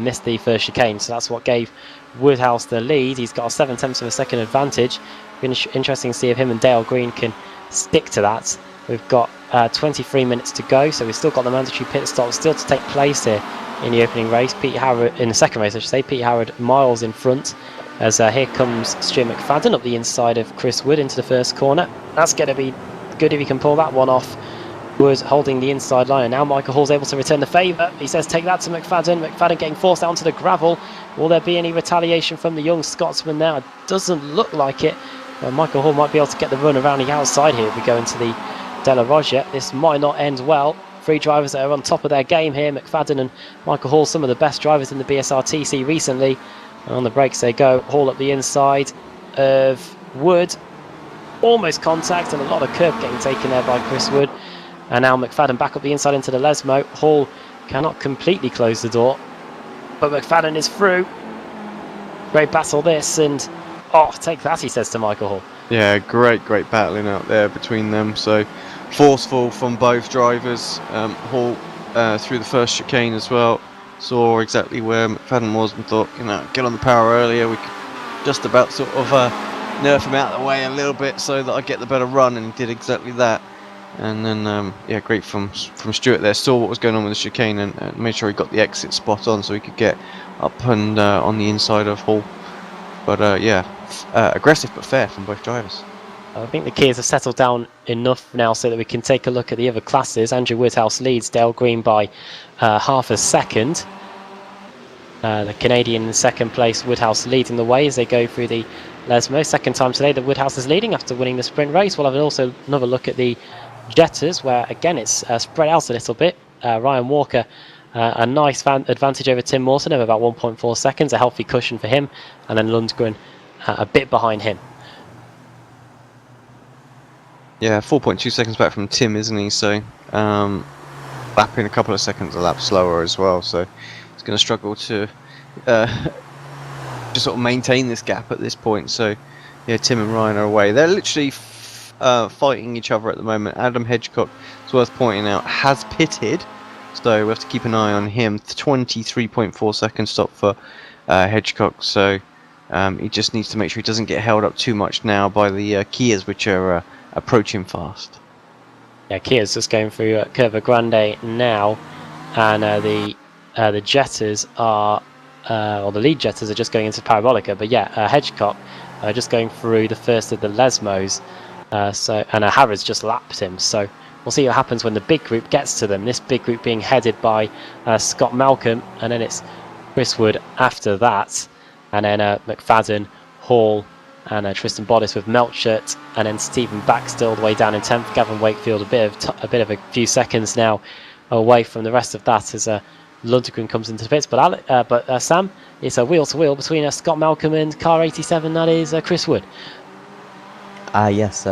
missed the first chicane, so that's what gave Woodhouse the lead. He's got a 7/10 of a second advantage. Interesting to see if him and Dale Green can stick to that. We've got 23 minutes to go, so we've still got the mandatory pit stop still to take place here in the opening race. Pete Howard, in the second race, I should say, Pete Howard miles in front. As here comes Stuart McFadden up the inside of Chris Wood into the first corner. That's going to be good if he can pull that one off. Wood holding the inside line, and now Michael Hall's able to return the favour. He says take that to McFadden. McFadden getting forced down to the gravel. Will there be any retaliation from the young Scotsman now? It doesn't look like it. Michael Hall might be able to get the run around the outside here if we go into the De La Roja. This might not end well. 3 drivers that are on top of their game here. McFadden and Michael Hall, some of the best drivers in the BSRTC recently. And on the brakes they go. Hall up the inside of Wood. Almost contact, and a lot of curb getting taken there by Chris Wood. And now McFadden back up the inside into the Lesmo. Hall cannot completely close the door, but McFadden is through. Great battle this, and take that, he says to Michael Hall. Yeah, great battling out there between them. So forceful from both drivers. Hall through the first chicane as well. Saw exactly where McFadden was and thought, get on the power earlier. We could just about sort of nerf him out of the way a little bit so that I get the better run, and he did exactly that. And then great from Stuart there, saw what was going on with the chicane and made sure he got the exit spot on so he could get up and on the inside of Hall. But aggressive but fair from both drivers. I think the keys have settled down enough now so that we can take a look at the other classes. Andrew Woodhouse leads Dale Green by half a second. The Canadian in second place, Woodhouse leading the way as they go through the Lesmo. Second time today that Woodhouse is leading after winning the sprint race. We'll have also another look at the Jettas, where again it's spread out a little bit. Ryan Walker, a nice advantage over Tim Mawson of about 1.4 seconds, a healthy cushion for him, and then Lundgren a bit behind him. Yeah, 4.2 seconds back from Tim, isn't he? So lapping a couple of seconds a lap slower as well. So he's going to struggle to just sort of maintain this gap at this point. So yeah, Tim and Ryan are away. They're literally fighting each other at the moment. Adam Hedgecock, it's worth pointing out, has pitted, so we have to keep an eye on him. 23.4 second stop for Hedgecock, so he just needs to make sure he doesn't get held up too much now by the Kias, which are approaching fast. Yeah, Kia's just going through Curva Grande now, and the Jettas are, or the lead Jettas are just going into Parabolica, but yeah, Hedgecock just going through the first of the Lesmos, and Harrod's just lapped him, so we'll see what happens when the big group gets to them. This big group being headed by Scott Malcolm, and then it's Chris Wood after that, and then McFadden, Hall, and Tristan Bodice with Melchert, and then Stephen Baxter all the way down in 10th. Gavin Wakefield a bit of a few seconds now away from the rest of that as Lundgren comes into the pits. But Sam, it's a wheel to wheel between Scott Malcolm and car 87. That is Chris Wood. Yes,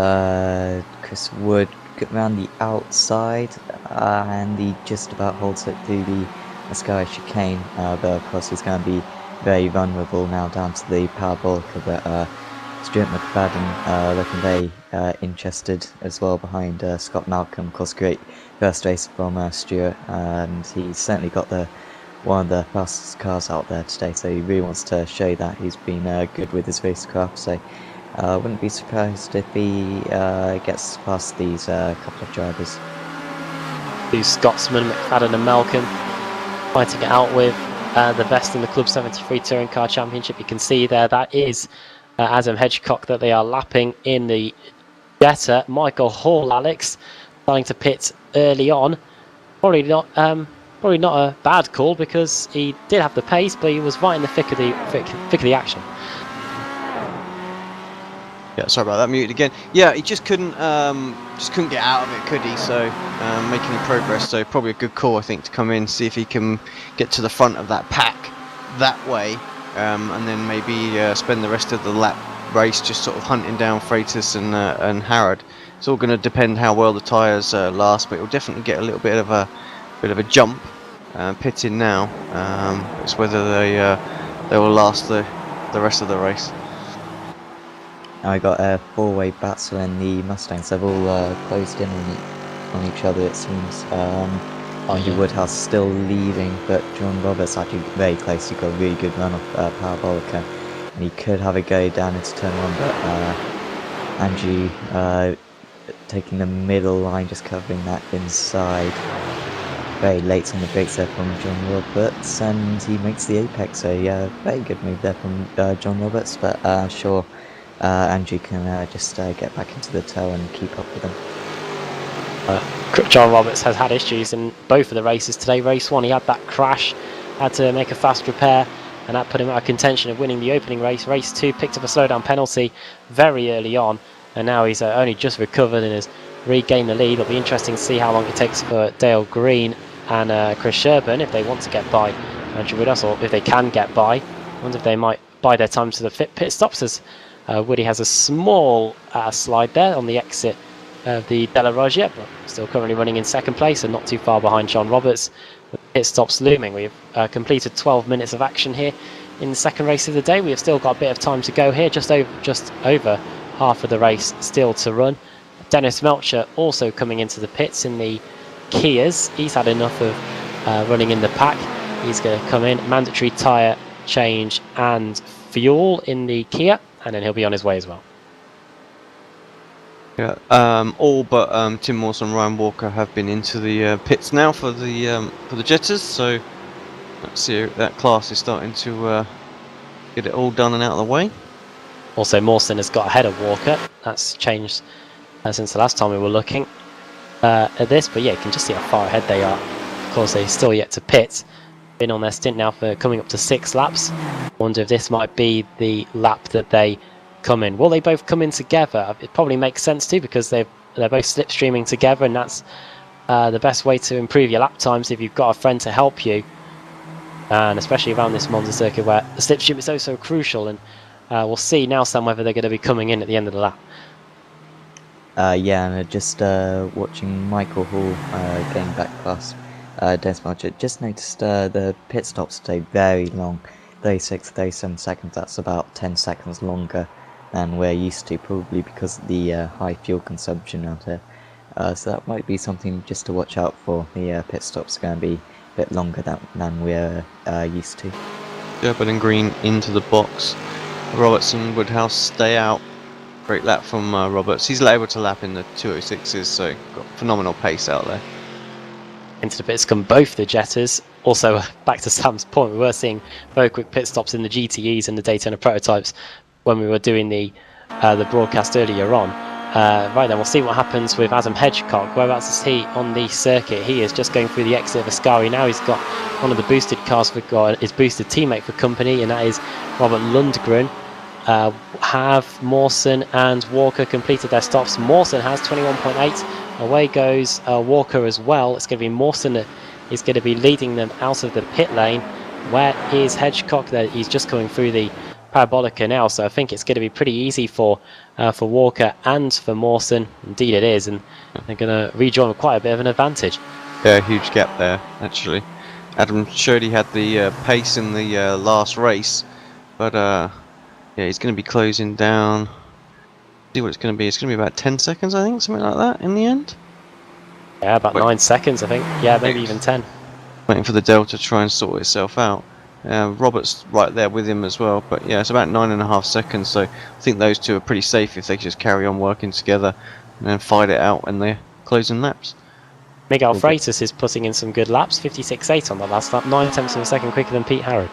Chris Wood around the outside, and he just about holds it through the Sky chicane, but of course he's going to be very vulnerable now down to the parabolica. But Stuart McFadden looking very interested as well behind Scott Malcolm. Of course, great first race from Stuart, and he's certainly got one of the fastest cars out there today, so he really wants to show that he's been good with his racecraft. So wouldn't be surprised if he gets past these couple of drivers. Two Scotsmen, McFadden and Malcolm, fighting it out with the best in the Club 73 Touring Car Championship. You can see there that is Adam Hedgecock that they are lapping in the Jetta. Michael Hall, Alex, starting to pit early on. Probably not a bad call because he did have the pace, but he was right in the thick of the action. Yeah, sorry about that. Muted again. Yeah, he just couldn't get out of it, could he? So make any progress. So probably a good call, I think, to come in, see if he can get to the front of that pack that way, and then maybe spend the rest of the lap race just sort of hunting down Freitas and Harrod. It's all going to depend how well the tyres last, but it'll definitely get a little bit of a jump pitting now. It's whether they will last the rest of the race. Now we got a four-way battle in the Mustangs. They've all closed in on each other, it seems. Andy Woodhouse still leading, but John Roberts actually very close. He got a really good run off Parabolica, and he could have a go down into turn one, but Angie taking the middle line, just covering that inside. Very late on the brakes there from John Roberts, and he makes the apex. So yeah, very good move there from John Roberts, but sure. Andrew can just get back into the tow and keep up with them. John Roberts has had issues in both of the races today. Race 1, he had that crash, had to make a fast repair, and that put him out of contention of winning the opening race. Race 2, picked up a slowdown penalty very early on, and now he's only just recovered and has regained the lead. It'll be interesting to see how long it takes for Dale Green and Chris Sherburn, if they want to get by Andrew Woodhouse, or if they can get by. I wonder if they might buy their time to the pit stops, as Woody has a small slide there on the exit of the Della Roggia, but still currently running in second place and not too far behind John Roberts. With pit stops looming. We've completed 12 minutes of action here in the second race of the day. We have still got a bit of time to go here, just over half of the race still to run. Dennis Melcher also coming into the pits in the Kias. He's had enough of running in the pack. He's going to come in, mandatory tyre change and fuel in the Kia, and then he'll be on his way as well. Yeah, all but Tim Morse and Ryan Walker have been into the pits now for the Jettas. So let's see, that class is starting to get it all done and out of the way. Also, Mawson has got ahead of Walker. That's changed since the last time we were looking at this. But yeah, you can just see how far ahead they are. Of course, they're still yet to pit. Been on their stint now for coming up to 6 laps. Wonder if this might be the lap that they come in. Will they both come in together? It probably makes sense too, because they're both slipstreaming together, and that's the best way to improve your lap times if you've got a friend to help you, and especially around this Monza circuit where the slipstream is so crucial. And we'll see now, Sam, whether they're going to be coming in at the end of the lap. Yeah, and just watching Michael Hall getting back past Dennis Melcher. Just noticed the pit stops today very long, 36-37 seconds. That's about 10 seconds longer than we're used to, probably because of the high fuel consumption out here. So that might be something just to watch out for. The pit stops are going to be a bit longer than we're used to. Sherburn and Green into the box. Robertson, Woodhouse stay out. Great lap from Roberts. He's able to lap in the 206s, so got phenomenal pace out there. Into the pits come both the Jettas. Also, back to Sam's point, we were seeing very quick pit stops in the GTEs and the Daytona prototypes when we were doing the broadcast earlier on. Right then, we'll see what happens with Adam Hedgecock. Whereabouts is he on the circuit? He is just going through the exit of Ascari now. He's got one of the boosted cars. We've got his boosted teammate for company, and that is Robert Lundgren. Have Mawson and Walker completed their stops? Mawson has 21.8. Away goes Walker as well. It's going to be Mawson that is going to be leading them out of the pit lane. Where is Hedgecock? There, he's just coming through the Parabolica now, so I think it's going to be pretty easy for Walker and for Mawson. Indeed it is, and they're going to rejoin with quite a bit of an advantage. Yeah, huge gap there, actually. Adam showed he had the pace in the last race, but yeah, he's going to be closing down. See what it's going to be. It's going to be about 10 seconds, I think, something like that in the end. Yeah, about 9 seconds, I think. Yeah, maybe even 10. Waiting for the Delta to try and sort itself out. Robert's right there with him as well, but yeah, it's about 9.5 seconds, so I think those two are pretty safe if they just carry on working together and then fight it out when they're closing laps. Miguel Freitas is putting in some good laps, 56.8 on the last lap, 9/10 of a second quicker than Pete Harrod.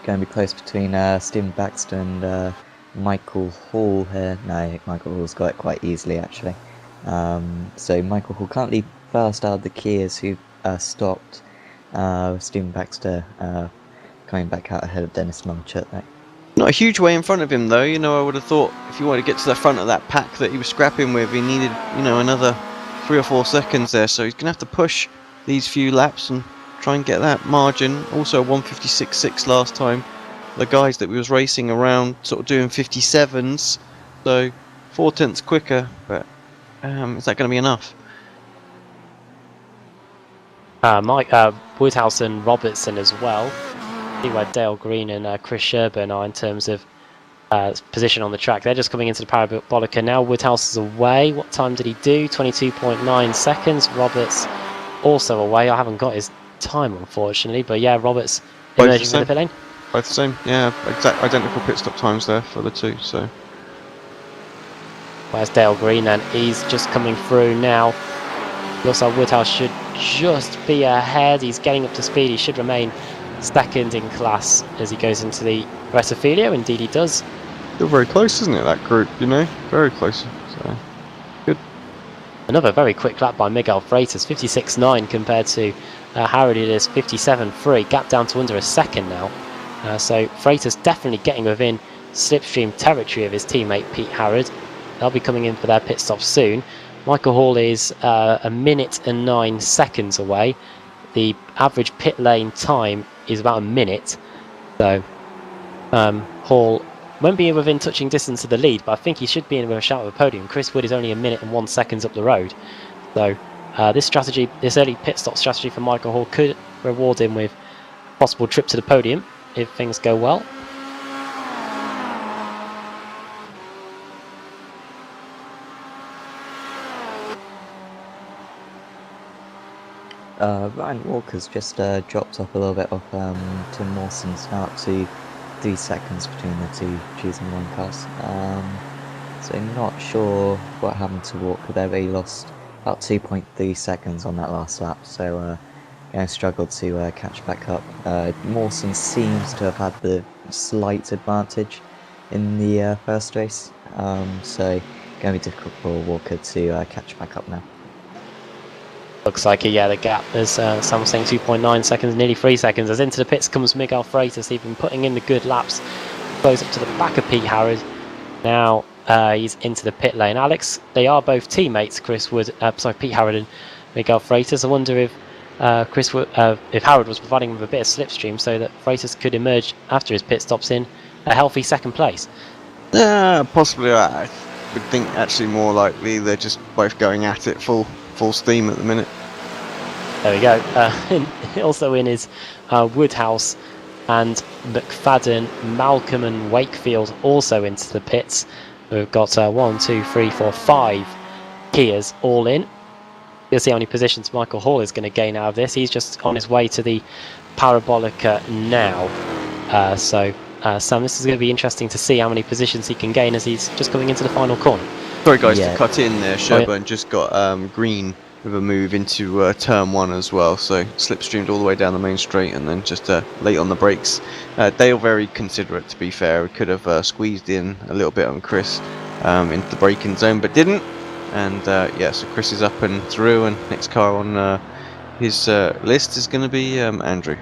Going to be close between Stephen Baxter and Michael Hall here. No, Michael Hall's got it quite easily actually. So Michael Hall currently first out of the Kias who stopped. Stephen Baxter coming back out ahead of Dennis Mulchert though. Not a huge way in front of him though. You know, I would have thought if you wanted to get to the front of that pack that he was scrapping with, he needed, you know, another 3 or 4 seconds there. So he's going to have to push these few laps and try and get that margin. Also 156.6 last time. The guys that we was racing around sort of doing 57s. So 4 tenths quicker, but is that going to be enough? Woodhouse and Robertson as well. See where Dale Green and Chris Sherburn are in terms of position on the track. They're just coming into the Parabolica now. Woodhouse is away. What time did he do? 22.9 seconds. Roberts also away. I haven't got his time unfortunately, but yeah, Roberts emerging from the pit lane. Both the same, yeah, exact identical pit stop times there for the two. So where's Dale Green then? He's just coming through now. Looks like Woodhouse should just be ahead. He's getting up to speed. He should remain second in class as he goes into the Retafilio. Indeed he does. Still very close, isn't it, that group, you know? Very close. So good. Another very quick lap by Miguel Freitas, 56.9 compared to Harrod. It is 57.3, gap down to under a second now. So Freitas definitely getting within slipstream territory of his teammate Pete Harrod. They'll be coming in for their pit stop soon. Michael Hall is 1 minute and 9 seconds away. The average pit lane time is about 1 minute. So Hall won't be within touching distance of the lead, but I think he should be in with a shout of a podium. Chris Wood is only 1 minute and 1 second up the road. So this early pit stop strategy for Michael Hall could reward him with a possible trip to the podium if things go well. Ryan Walker's just dropped off a little bit off Tim Mawson's now up to 3 seconds between the two choosing one cars. So not sure what happened to Walker there, but he lost about 2.3 seconds on that last lap, so struggled to catch back up. Mawson seems to have had the slight advantage in the first race, so going to be difficult for Walker to catch back up now. Looks like yeah, the gap is some saying 2.9 seconds, nearly 3 seconds. As into the pits comes Miguel Freitas. He's been putting in the good laps, close up to the back of Pete Harrod. Now he's into the pit lane. Alex, they are both teammates. Pete Harrod and Miguel Freitas. I wonder if if Harrod was providing him with a bit of slipstream so that Freitas could emerge after his pit stops in a healthy second place. Possibly. I would think actually more likely they're just both going at it full steam at the minute. There we go. Also in is Woodhouse and McFadden, Malcolm and Wakefield also into the pits. We've got 1, 2, 3, 4, 5 Kias all in. You'll see how many positions Michael Hall is going to gain out of this. He's just on his way to the Parabolica now. Sam, this is going to be interesting to see how many positions he can gain as he's just coming into the final corner. Sorry guys, to cut in there, Sherburn just got Green with a move into turn 1 as well, so slipstreamed all the way down the main straight and then just late on the brakes. Dale very considerate, to be fair. We could have squeezed in a little bit on Chris into the braking zone, but didn't. And yeah, so Chris is up and through, and next car on his list is going to be Andrew.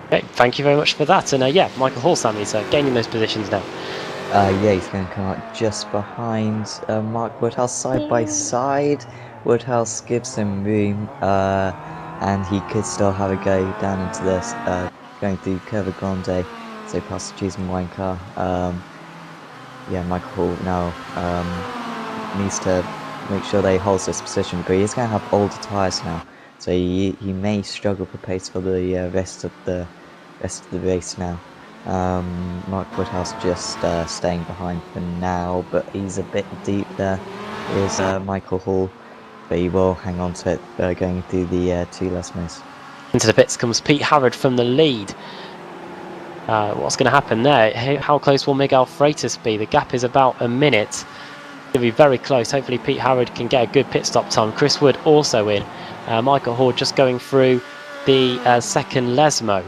Okay, thank you very much for that. And yeah, Michael Hall, Sam, is gaining those positions now. Yeah, he's going to come up just behind Mark Woodhouse, side by side. Woodhouse gives him room, and he could still have a go down into this, going through Curva Grande, so past the cheese and wine car. Yeah, Michael Hall now needs to make sure that he holds this position, but he's going to have older tyres now, so he may struggle for pace for the rest of the race now. Mark Woodhouse just staying behind for now, but he's a bit deep there. Is Michael Hall, but he will hang on to it going through the 2 last moves. Into the pits comes Pete Harrod from the lead. What's going to happen there? How close will Miguel Freitas be? The gap is about a minute. It'll be very close. Hopefully Pete Harrod can get a good pit stop time. Chris Wood also in. Michael Hall just going through the second Lesmo.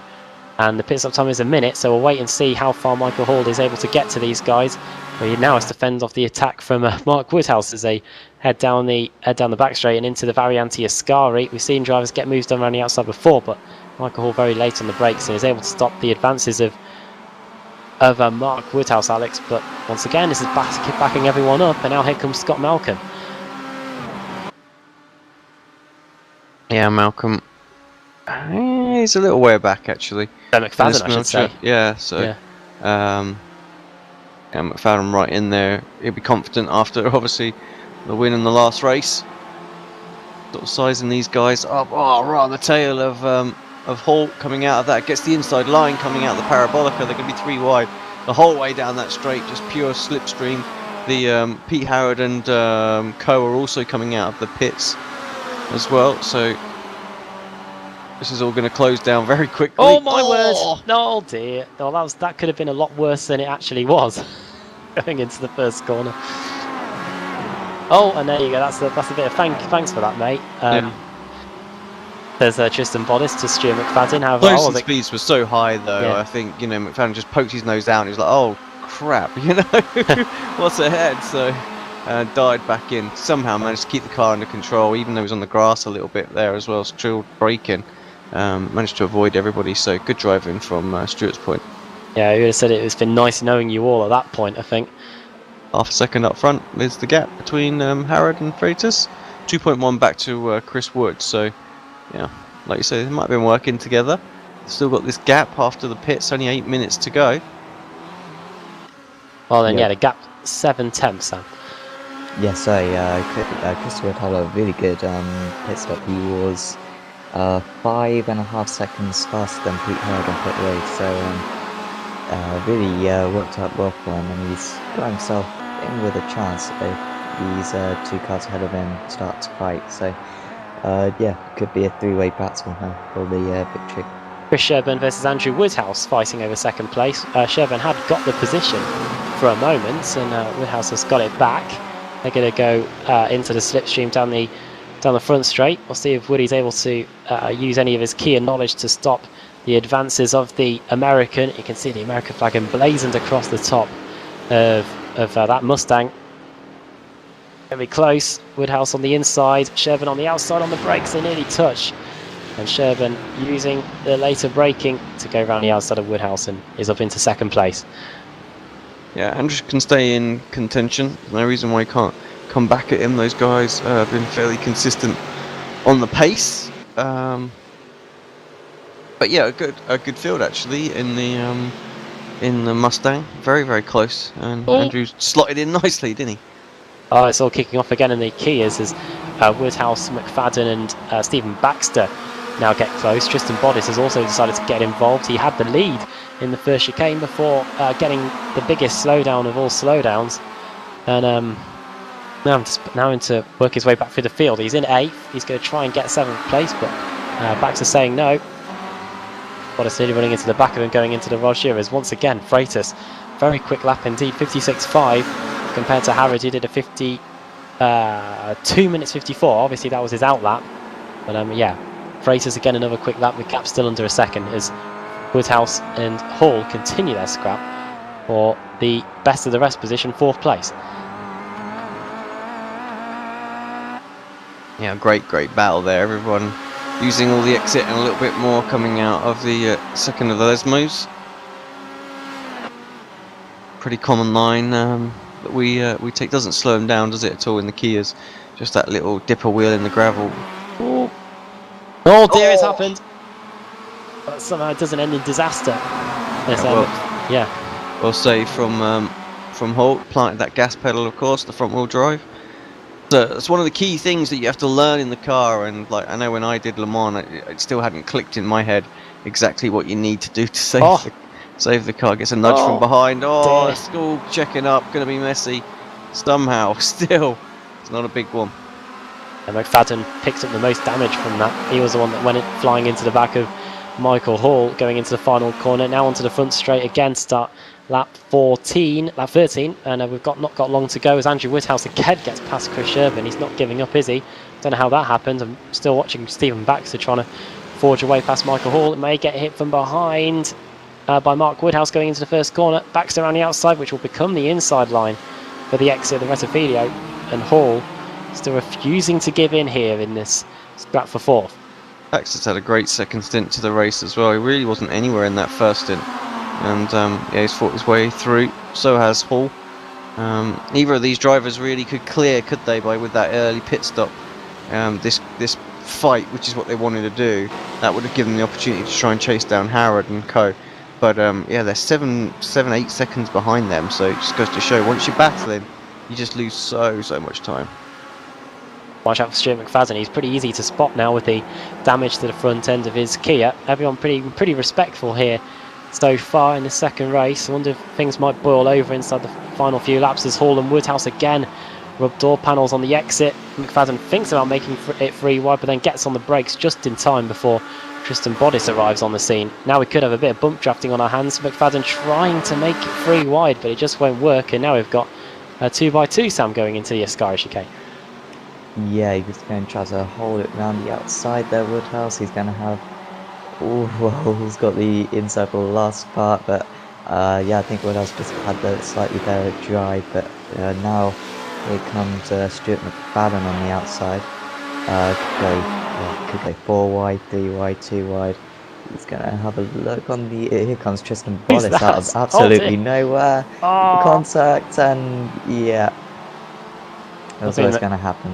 And the pit stop time is a minute, so we'll wait and see how far Michael Hall is able to get to these guys. But he now has to fend off the attack from Mark Woodhouse as they head down the back straight and into the Variante Ascari. We've seen drivers get moves done around the outside before, but Michael Hall very late on the brakes and is able to stop the advances of Mark Woodhouse, Alex. But once again, this is backing everyone up, and now here comes Scott Malcolm. Yeah, Malcolm. He's a little way back, actually. McFadden, I should say. Yeah, so McFadden right in there. He'll be confident after, obviously, the win in the last race. Sort of sizing these guys up. Oh, right on the tail of Hall coming out of that. Gets the inside line coming out of the Parabolica. They're going to be 3 wide the whole way down that straight. Just pure slipstream. The Pete Harrod and Co are also coming out of the pits as well. So this is all going to close down very quickly. Oh my word! No, dear. Oh, that could have been a lot worse than it actually was. Going into the first corner. Oh, and there you go. That's a bit of thanks for that, mate. There's Tristan Bodice to Stuart McFadden. However, Close speeds were so high, though. Yeah. I think McFadden just poked his nose out. And he was like, "Oh crap!" What's ahead? So died back in. Somehow managed to keep the car under control, even though he was on the grass a little bit there as well. Still braking. Managed to avoid everybody, so good driving from Stuart's point. Yeah, I would have said it's been nice knowing you all at that point, I think. Half a second up front is the gap between Harrod and Freitas. 2.1 back to Chris Wood, so yeah, like you say, they might have been working together. Still got this gap after the pits, only 8 minutes to go. Well then, yeah, the gap 7/10, Sam. Yeah, so Chris Wood had a really good pit stop. He was 5.5 seconds faster than Pete Harrod on pit road, so really worked out well for him, and he's got himself in with a chance if these 2 cars ahead of him start to fight. So yeah, could be a 3-way battle for the victory. Chris Sherburn versus Andrew Woodhouse fighting over second place. Sherburn had got the position for a moment, and Woodhouse has got it back. They're going to go into the slipstream down the front straight. We'll see if Woody's able to use any of his key and knowledge to stop the advances of the American. You can see the American flag emblazoned across the top of that Mustang. Very close. Woodhouse on the inside, Sherburn on the outside on the brakes. They nearly touch, and Sherburn using the later braking to go around the outside of Woodhouse and is up into second place. Yeah, Andrew can stay in contention. No reason why he can't come back at him. Those guys have been fairly consistent on the pace. But yeah, a good field actually in the Mustang. Very, very close. And Andrew slotted in nicely, didn't he? Oh, it's all kicking off again, and the key is Woodhouse, McFadden and Stephen Baxter now get close. Tristan Bodice has also decided to get involved. He had the lead in the first chicane before getting the biggest slowdown of all slowdowns, and now into work his way back through the field. He's in 8th. He's going to try and get 7th place, but Baxter's saying no. Bodice nearly running into the back of him, going into the Roger. As once again, Freitas, very quick lap indeed, 56.5 compared to Harrod, who did a 2 minutes 54. Obviously that was his out lap, but yeah, Freitas again another quick lap with gap still under a second as Woodhouse and Hall continue their scrap for the best of the rest position, 4th place. Yeah, great battle there. Everyone using all the exit and a little bit more coming out of the second of the Lesmos. Pretty common line that we take. Doesn't slow them down, does it at all in the Kias? Just that little dipper wheel in the gravel. Oh dear, it's happened. But somehow it doesn't end in disaster. Yeah. Well saved from Holt. Planted that gas pedal, of course, the front wheel drive. So it's one of the key things that you have to learn in the car. And like I know when I did Le Mans, it still hadn't clicked in my head exactly what you need to do to save the car. Gets a nudge from behind. Oh, dear. it's all checking up. Going to be messy. Somehow, still, it's not a big one. And McFadden picked up the most damage from that. He was the one that went flying into the back of Michael Hall going into the final corner. Now onto the front straight again, start lap 13, and we've not got long to go as Andrew Woodhouse again gets past Chris Sherburn. He's not giving up, is he? Don't know how that happened. I'm still watching Stephen Baxter trying to forge away past Michael Hall. It may get hit from behind by Mark Woodhouse going into the first corner. Baxter around the outside, which will become the inside line for the exit of the Retificio, and Hall still refusing to give in here in this scrap for 4th. Baxter's had a great second stint to the race as well. He really wasn't anywhere in that first stint, and yeah, he's fought his way through. So has Hall. Neither of these drivers really could clear, could they, with that early pit stop? This fight, which is what they wanted to do, that would have given them the opportunity to try and chase down Howard and co. But yeah, they're 8 seconds behind them. So it just goes to show, once you're battling, you just lose so much time. Watch out for Stuart McFadden. He's pretty easy to spot now with the damage to the front end of his Kia. Everyone pretty respectful here so far in the second race. I wonder if things might boil over inside the final few laps as Hall and Woodhouse again rub door panels on the exit. McFadden thinks about making it free wide, but then gets on the brakes just in time before Tristan Bodice arrives on the scene. Now we could have a bit of bump drafting on our hands. McFadden trying to make it free wide, but it just won't work. And now we've got a 2x2 Sam going into the Ascari chicane. Yeah, he's going to try to hold it around the outside there, Woodhouse. He's going to have... Oh, well, he's got the inside for the last part, but yeah, I think Woodhouse just had the slightly better drive, but now here comes Stuart McFadden on the outside. Could go 4 wide, 3 wide, 2 wide. He's going to have a look on the... Here comes Tristan Bodice out of absolutely nowhere. Contact, and yeah, that's what's going to happen.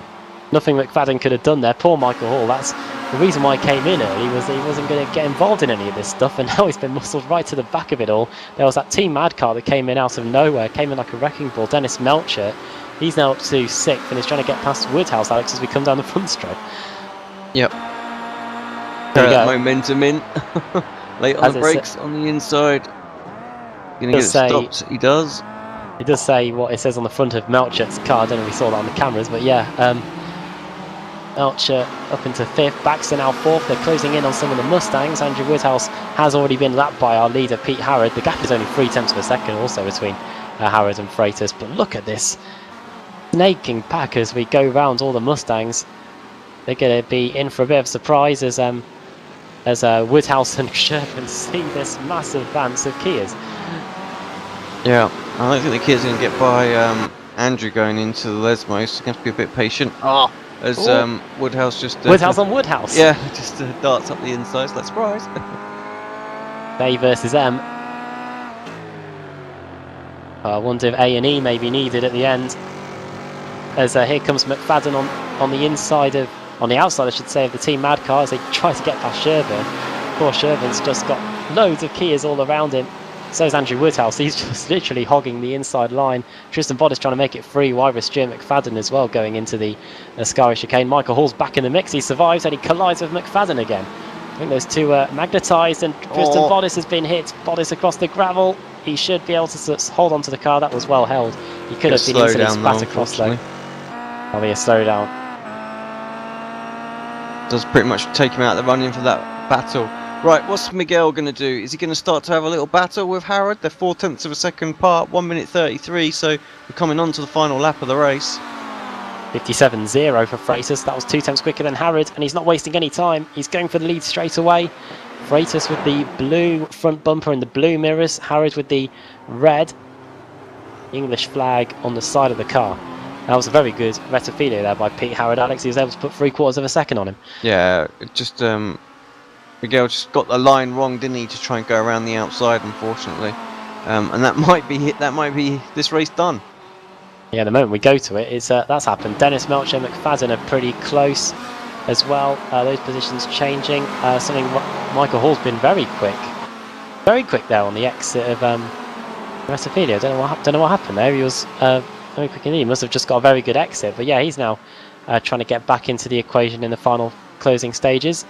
Nothing McFadden could have done there. Poor Michael Hall. That's the reason why he came in early, was that he wasn't going to get involved in any of this stuff, and now he's been muscled right to the back of it all. There was that Team Mad car that came in out of nowhere, came in like a wrecking ball. Dennis Melcher, he's now up to 6th and he's trying to get past Woodhouse, Alex, as we come down the front straight. Yep. Momentum in. Late on the brakes on the inside. Gonna get it stopped. He does. It does say what it says on the front of Melcher's car. I don't know if we saw that on the cameras, but yeah. Melcher up into 5th, Baxter now 4th. They're closing in on some of the Mustangs. Andrew Woodhouse has already been lapped by our leader Pete Harrod. The gap is only 0.3 of a second also between Harrod and Freitas. But look at this snaking pack as we go round all the Mustangs. They're going to be in for a bit of surprise as Woodhouse and Sherburn see this massive advance of Kias. Yeah, I don't think the Kia's going to get by Andrew going into the Lesmos. So going to have to be a bit patient. As Woodhouse just... Woodhouse on Woodhouse. Yeah, just darts up the inside. So that's surprise. A versus M. I wonder if A&E may be needed at the end. As here comes McFadden on the inside of... On the outside, I should say, of the Team Mad car as they try to get past Sherburn. Poor Sherbur's just got loads of Kias all around him. So is Andrew Woodhouse. He's just literally hogging the inside line. Tristan Bodice trying to make it free wide with Stuart McFadden as well going into the Ascari chicane. Michael Hall's back in the mix. He survives and he collides with McFadden again. I think those two are magnetised and Tristan Bodice has been hit. Bodice across the gravel. He should be able to hold on to the car. That was well held. He could have been easily spat across though. That'll be a slowdown. Does pretty much take him out of the running for that battle. Right, what's Miguel going to do? Is he going to start to have a little battle with Harrod? They're 0.4 of a second apart, 1 minute 33, so we're coming on to the final lap of the race. 57.0 for Freitas. That was 2 tenths quicker than Harrod, and he's not wasting any time. He's going for the lead straight away. Freitas with the blue front bumper and the blue mirrors. Harrod with the red English flag on the side of the car. That was a very good retafilio there by Pete Harrod. Alex, he was able to put 3/4 of a second on him. Yeah, it just Miguel just got the line wrong, didn't he, to try and go around the outside, unfortunately. And that might be this race done. Yeah, the moment we go to it, it's that's happened. Dennis Melcher, McFadden are pretty close as well. Those positions changing. Something Michael Hall's been very quick there on the exit of Retafilio. Don't know what happened there. He was very quick indeed. He must have just got a very good exit. But yeah, he's now trying to get back into the equation in the final closing stages.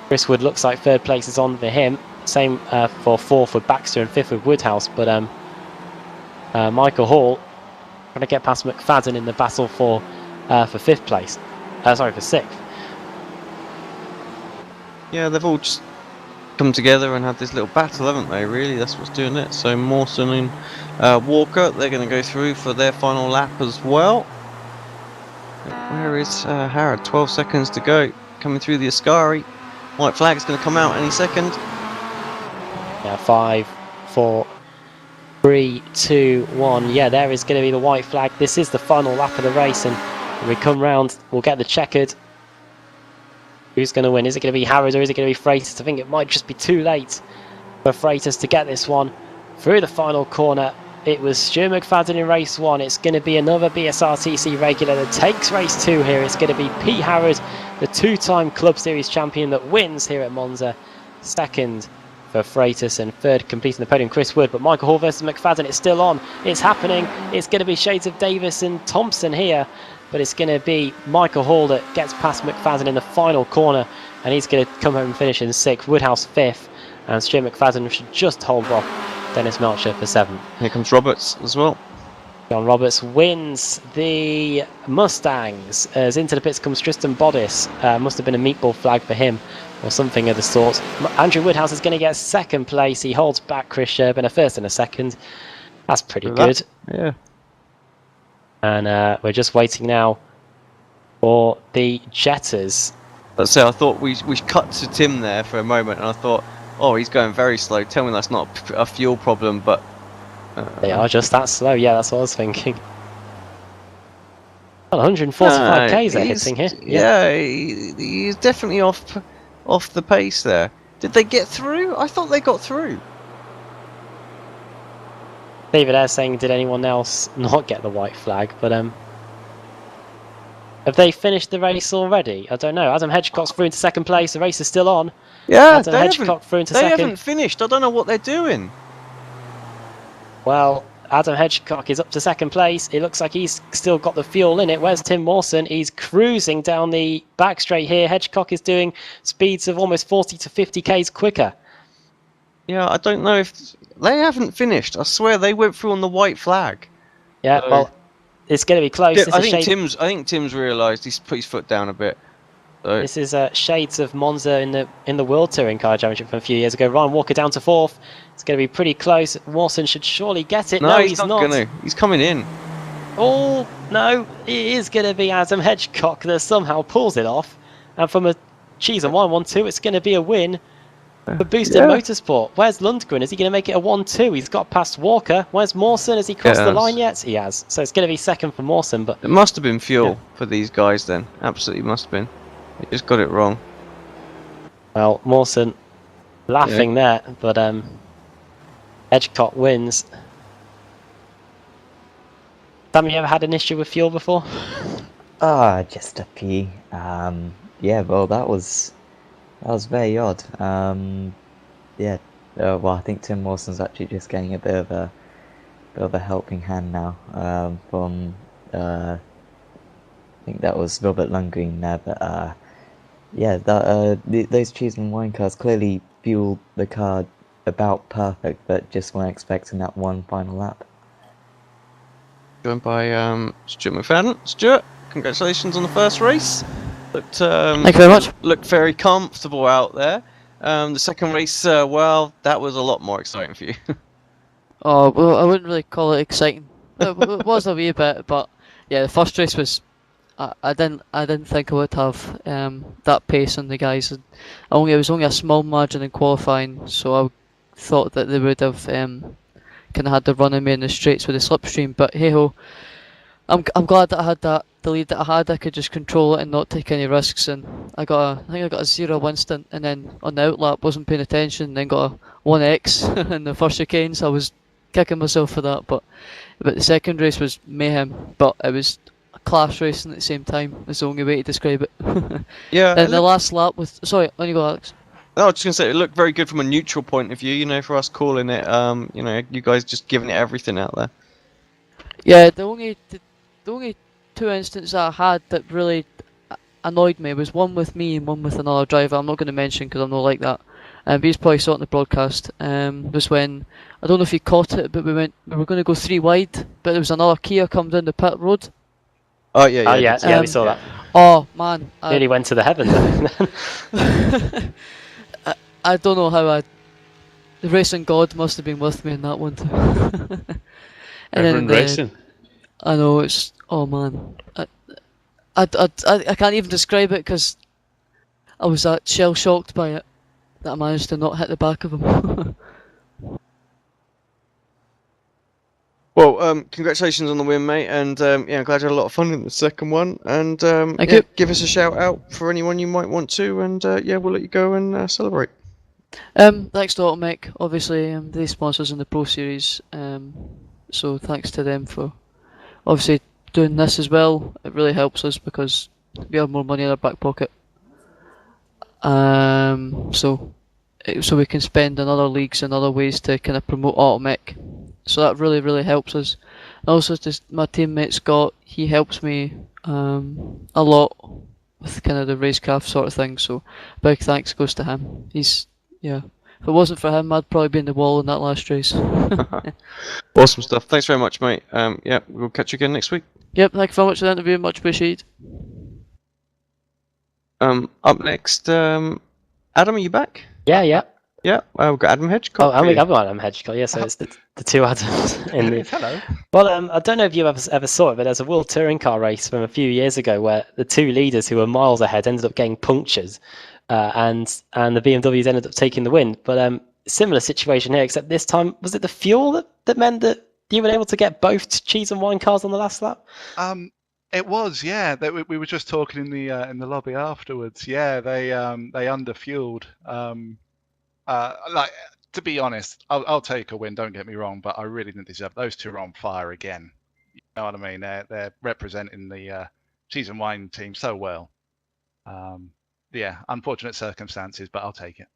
Chris Wood looks like third place is on for him. Same for fourth with Baxter and fifth with Woodhouse. But Michael Hall trying to get past McFadden in the battle for fifth place. Sorry, for sixth. Yeah, they've all just come together and had this little battle, haven't they? Really, that's what's doing it. So Mawson and Walker, they're going to go through for their final lap as well. Where is Harrod? 12 seconds to go. Coming through the Ascari. White flag's going to come out any second. Yeah, 5, 4, 3, 2, 1. Yeah, there is going to be the white flag. This is the final lap of the race, and when we come round, we'll get the checkered. Who's going to win? Is it going to be Harrod or is it going to be Freitas? I think it might just be too late for Freitas to get this one through the final corner. It was Stuart McFadden in race 1. It's going to be another BSRTC regular that takes race 2 here. It's going to be Pete Harrod, the 2-time Club Series champion that wins here at Monza. Second for Freitas and third completing the podium Chris Wood. But Michael Hall versus McFadden, it's still on. It's happening. It's going to be shades of Davis and Thompson here. But it's going to be Michael Hall that gets past McFadden in the final corner, and he's going to come home and finish in 6th. Woodhouse 5th, and Stuart McFadden should just hold off Dennis Melcher for 7th. Here comes Roberts as well. John Roberts wins the Mustangs as into the pits comes Tristan Bodis. Must have been a meatball flag for him or something of the sort. Andrew Woodhouse is going to get 2nd place. He holds back Chris Sherbin, a 1st and a 2nd. That's pretty good. Yeah. And we're just waiting now for the Jettas. But so I thought we cut to Tim there for a moment, and I thought, oh, he's going very slow. Tell me that's not a fuel problem, but they are just that slow. Yeah, that's what I was thinking. Well, 145 k's they're hitting here. Yeah, he's definitely off the pace there. Did they get through? I thought they got through. David Ayres saying, did anyone else not get the white flag? But have they finished the race already? I don't know. Adam Hedgecock's through into 2nd place. The race is still on. Yeah, Adam Hedgecock through into 2nd. They haven't finished. I don't know what they're doing. Well, Adam Hedgecock is up to 2nd place. It looks like he's still got the fuel in it. Where's Tim Mawson? He's cruising down the back straight here. Hedgecock is doing speeds of almost 40 to 50 k's quicker. Yeah, I don't know if they haven't finished. I swear they went through on the white flag. Yeah, so, well, it's going to be close. Yeah, I think Tim's realised he's put his foot down a bit. So. This is shades of Monza in the World Touring Car Championship from a few years ago. Ryan Walker down to 4th. It's going to be pretty close. Mawson should surely get it. No, he's not. Gonna. He's coming in. Oh no, it is going to be Adam Hedgecock that somehow pulls it off. And from a cheese and 1-1-2, it's going to be a win for Boosted Motorsport. Where's Lundgren? Is he going to make it a 1-2? He's got past Walker. Where's Mawson? Has he crossed the line yet? He has. So it's going to be 2nd for Mawson. But it must have been fuel for these guys then. Absolutely must have been. They just got it wrong. Well, Mawson laughing there, but Hedgecock wins. Sam, you ever had an issue with fuel before? Just a few. Yeah, well, that was very odd. Yeah. Well, I think Tim Mawson's actually just getting a bit of a helping hand now from. I think that was Robert Lundgren there, but yeah, those cheese and wine cars clearly fueled the car about perfect, but just weren't expecting that one final lap. Joined by Stuart McFadden. Stuart, congratulations on the first race. Thank you very much. Looked very comfortable out there. The second race, well, that was a lot more exciting for you. Oh, well, I wouldn't really call it exciting. It was a wee bit, but yeah, the first race was. I didn't think I would have that pace on the guys. It was only a small margin in qualifying, so I thought that they would have kind of had the run on me in the straights with the slipstream. But hey ho, I'm glad that I had the lead that I had. I could just control it and not take any risks. And I think I got a 0 instant, and then on the outlap wasn't paying attention, and then got a 1x in the first chicane. So I was kicking myself for that. But the second race was mayhem. But it was class racing at the same time. Is the only way to describe it. Yeah. Then the last lap was on you go, Alex. No, I was just gonna say it looked very good from a neutral point of view. You know, for us calling it, you know, you guys just giving it everything out there. Yeah, the only two instances I had that really annoyed me was one with me and one with another driver. I'm not going to mention because I'm not like that. But he's probably saw it in the broadcast. Was when I don't know if you caught it, but we were going to go 3 wide, but there was another Kia come down the pit road. Oh yeah, yeah. Yeah, we saw that. Oh man, Nearly went to the heavens. I don't know how the racing god must have been with me in that one too. Everyone racing. I know, it's man. I can't even describe it because I was that shell shocked by it that I managed to not hit the back of him. Well, congratulations on the win, mate, and yeah, I'm glad you had a lot of fun in the second one. And Thank yeah, you. give us a shout out for anyone you might want to, and yeah, we'll let you go and celebrate. Thanks to Optima, obviously, they sponsors in the Pro Series. So thanks to them for obviously doing this as well. It really helps us because we have more money in our back pocket. So we can spend in other leagues and other ways to kind of promote Automic. So that really, really helps us. And also just my teammate Scott, he helps me a lot with kind of the racecraft sort of thing. So big thanks goes to him. If it wasn't for him, I'd probably be in the wall in that last race. Awesome stuff. Thanks very much, mate. Yeah, we'll catch you again next week. Yep, thank you very much for the interview, much appreciated. Up next, Adam, are you back? Yeah. Yeah, we've got Adam Hedgecock. Oh, and we have one Adam Hedgecock. Yeah, so it's the two Adams in the. Hello. Well, I don't know if you ever saw it, but there's a World Touring Car race from a few years ago where the two leaders who were miles ahead ended up getting punctures, and the BMWs ended up taking the win. But similar situation here, except this time was it the fuel that meant that you were able to get both cheese and wine cars on the last lap? It was, yeah. We were just talking in the lobby afterwards. Yeah, they underfueled. Like, to be honest, I'll take a win. Don't get me wrong, but I really didn't deserve. Those two are on fire again. You know what I mean? They're representing the cheese and wine team so well. Yeah, unfortunate circumstances, but I'll take it.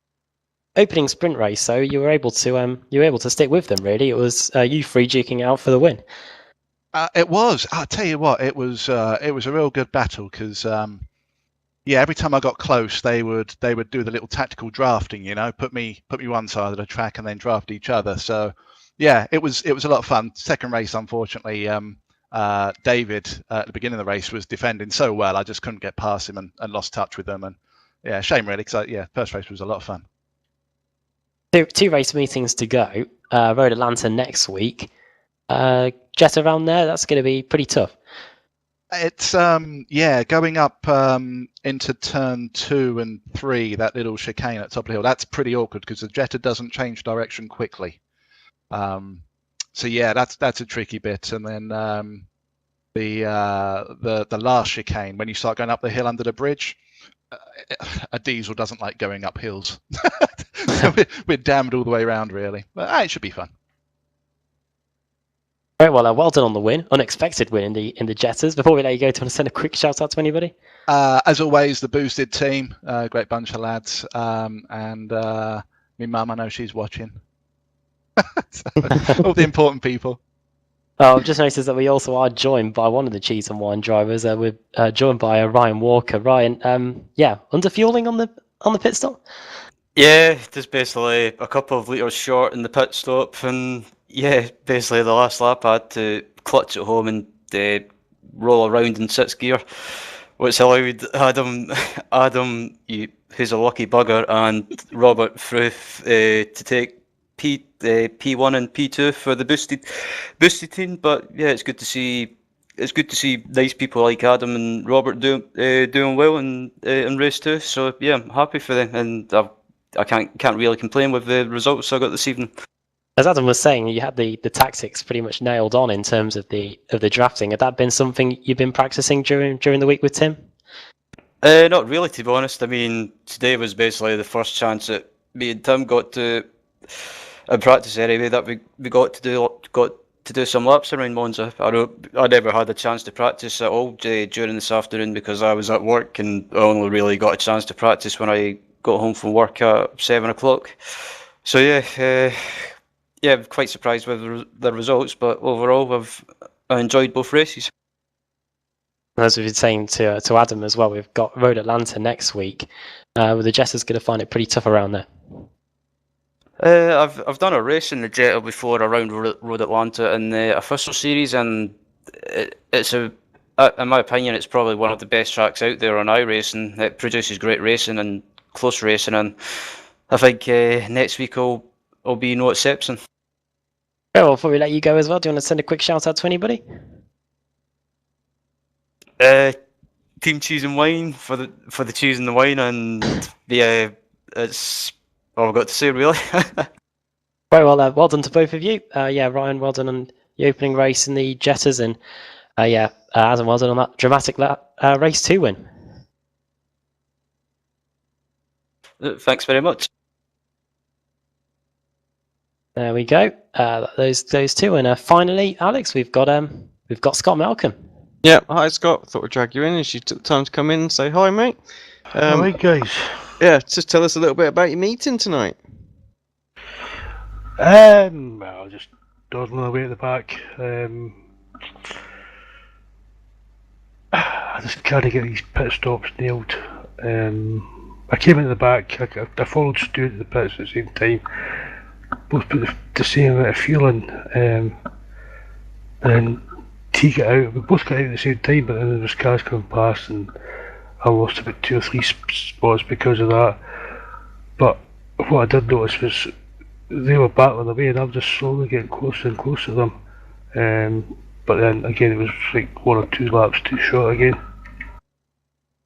Opening sprint race, so you were able to stick with them. Really, it was you three duking out for the win. It was. I'll tell you what. It was a real good battle because yeah, every time I got close, they would do the little tactical drafting. You know, put me one side of the track and then draft each other. So yeah, it was a lot of fun. Second race, unfortunately, David at the beginning of the race was defending so well, I just couldn't get past him and lost touch with them. And yeah, shame really, because yeah, first race was a lot of fun. Two race meetings to go. Road Atlanta next week. Jetta around there, that's going to be pretty tough. It's yeah, going up into turn 2 and 3, that little chicane at top of the hill, that's pretty awkward because the Jetta doesn't change direction quickly. So yeah, that's a tricky bit. And then the last chicane, when you start going up the hill under the bridge, a diesel doesn't like going up hills. So we're damned all the way around, really. But it should be fun. Very well, well done on the win. Unexpected win in the Jettas. Before we let you go, do you want to send a quick shout out to anybody? As always, the boosted team, great bunch of lads, and my mum, I know she's watching. All the important people. Oh, I've just noticed that we also are joined by one of the cheese and wine drivers. We're joined by Ryan Walker. Ryan, yeah, underfueling on the pit stop. Yeah, just basically a couple of litres short in the pit stop, and yeah, basically the last lap I had to clutch it home and roll around in 6th gear, which allowed Adam, who's a lucky bugger, and Robert Fruth to take P1 and P2 for the boosted team. But yeah, it's good to see it's good to see nice people like Adam and Robert doing well in race 2. So yeah, I'm happy for them, and I can't really complain with the results I got this evening. As Adam was saying, you had the tactics pretty much nailed on in terms of the drafting. Had that been something you've been practicing during the week with Tim? Not really, to be honest. I mean, today was basically the first chance that me and Tim got to practice anyway. That we got to do some laps around Monza. I never had a chance to practice at all during this afternoon because I was at work, and I only really got a chance to practice when I got home from work at 7 o'clock. So yeah, I'm quite surprised with the results, but overall, I enjoyed both races. As we've been saying to Adam as well, we've got Road Atlanta next week. The Jetta's going to find it pretty tough around there. I've done a race in the Jetta before around Road Atlanta in the official series, and it's in my opinion, it's probably one of the best tracks out there on iRacing. It produces great racing and close racing, and I think next week will be no exception. Well, before we let you go as well, do you want to send a quick shout out to anybody? Team Cheese and Wine for the cheese and the wine, and yeah, it's all I've got to say really. Very well, well done to both of you. Ryan, well done on the opening race in the Jettas, and Adam, well done on that dramatic race 2 win. Thanks very much. There we go. Those two, and finally, Alex, we've got Scott Malcolm. Yeah, hi Scott. Thought I'd drag you in as you took the time to come in and say hi, mate. Hi guys. Yeah, just tell us a little bit about your meeting tonight. Well, just dawdling away at the back. I just can't get these pit stops nailed. I came into the back. I followed Stuart at the pits at the same time. Both put the same amount of fuel in, and he got out. We both got out at the same time, but then there was cars coming past, and I lost about 2 or 3 spots because of that. But what I did notice was they were battling away, and I'm just slowly getting closer and closer to them. But then again, it was like 1 or 2 laps too short again.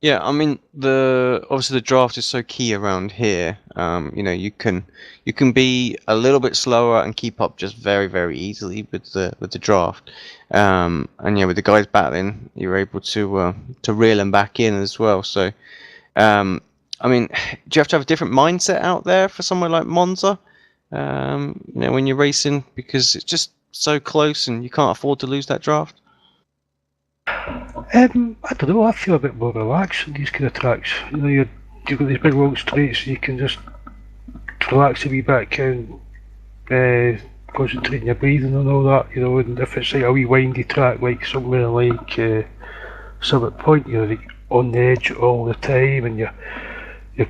Yeah, I mean obviously the draft is so key around here. You can be a little bit slower and keep up just very, very easily with the draft. And yeah, with the guys battling, you're able to reel them back in as well. So, I mean, do you have to have a different mindset out there for somewhere like Monza? When you're racing, because it's just so close and you can't afford to lose that draft. I don't know. I feel a bit more relaxed on these kind of tracks. You've got these big long straights, so you can just relax a wee bit, and concentrating your breathing and all that. And if it's like a wee windy track, like somewhere like Summit Point, you're like on the edge all the time, and you've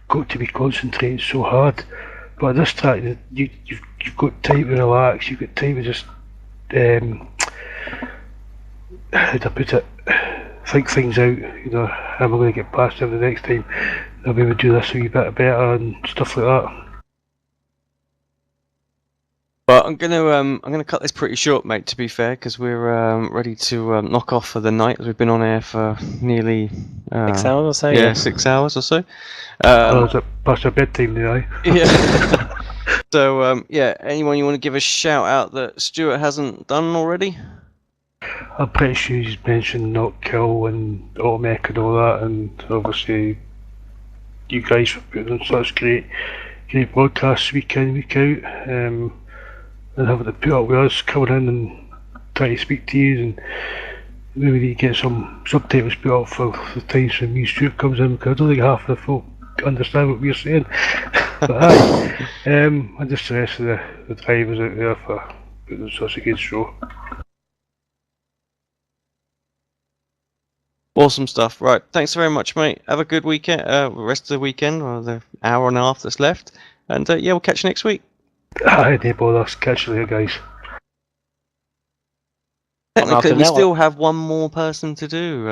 got to be concentrating so hard. But this track, you've got time to relax. You've got time to just how do I put it? Think things out. How am I going to get past them the next time? I'll be able to do this a wee bit better and stuff like that. Well, I'm gonna cut this pretty short, mate. To be fair, because we're ready to knock off for the night. We've been on air for nearly 6 hours or so. Yeah, 6 hours or so. Is it past our bedtime now? Yeah. So anyone you want to give a shout out that Stuart hasn't done already? I'm pretty sure he's mentioned Not Kill and Optima and all that, and obviously you guys for putting on such great podcasts week in, week out, and having to put up with us coming in and trying to speak to you, and maybe you get some subtitles put up for the times when me and Stuart comes in, because I don't think half of the folk understand what we're saying. But aye, and just the rest of the drivers out there for putting on such a good show. Awesome stuff. Right, thanks very much, mate. Have a good weekend. Rest of the weekend, or the hour and a half that's left. And we'll catch you next week. Aye, no bother. Catch you later, guys. Technically, we still have one more person to do.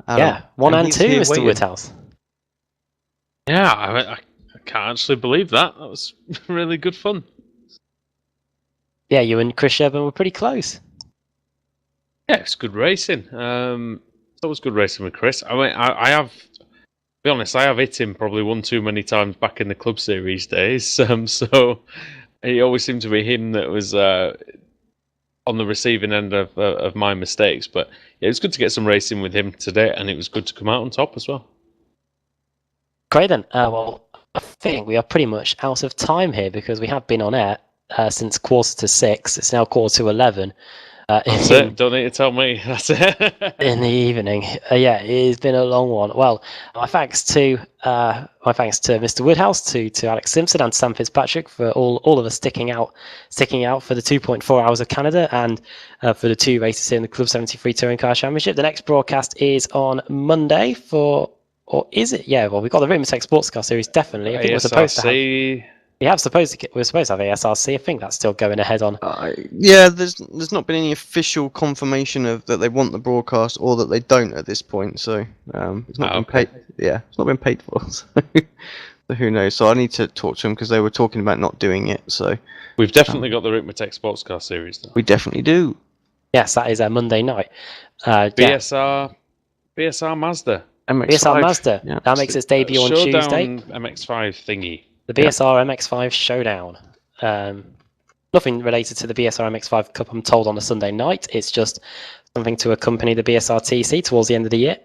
Yeah, 1 and 2, Mr. Woodhouse. Yeah, I can't actually believe that. That was really good fun. Yeah, you and Chris Shevin were pretty close. Yeah, it's good racing. It's always good racing with Chris. I mean, I have, to be honest, I have hit him probably one too many times back in the Club Series days. So it always seemed to be him that was on the receiving end of my mistakes. But yeah, it was good to get some racing with him today, and it was good to come out on top as well. Great then. Well, I think we are pretty much out of time here because we have been on air since 5:45. It's now 11:15. That's it. Don't need to tell me. That's it. In the evening. Yeah, it has been a long one. Well, my thanks to Mr. Woodhouse, to Alex Simpson, and Sam Fitzpatrick for all of us sticking out for the 2.4 hours of Canada and for the 2 races here in the Club73 Touring Car Championship. The next broadcast is on Monday or is it? Yeah, well, we've got the Rimatech Sports Car Series definitely. I think we're supposed to have. We're supposed to have ASRC. I think that's still going ahead on. Yeah, there's not been any official confirmation of that they want the broadcast or that they don't at this point. So it's not been paid. Yeah, it's not been paid for. So who knows? So I need to talk to them because they were talking about not doing it. So we've definitely got the Rimatech Sports Car Series. Though. We definitely do. Yes, that is Monday night. BSR Mazda. MX-5. BSR Mazda. Yeah. That makes its debut on Tuesday. MX-5 thingy. The BSR MX-5 Showdown. Nothing related to the BSR MX-5 Cup, I'm told, on a Sunday night. It's just something to accompany the BSR TC towards the end of the year.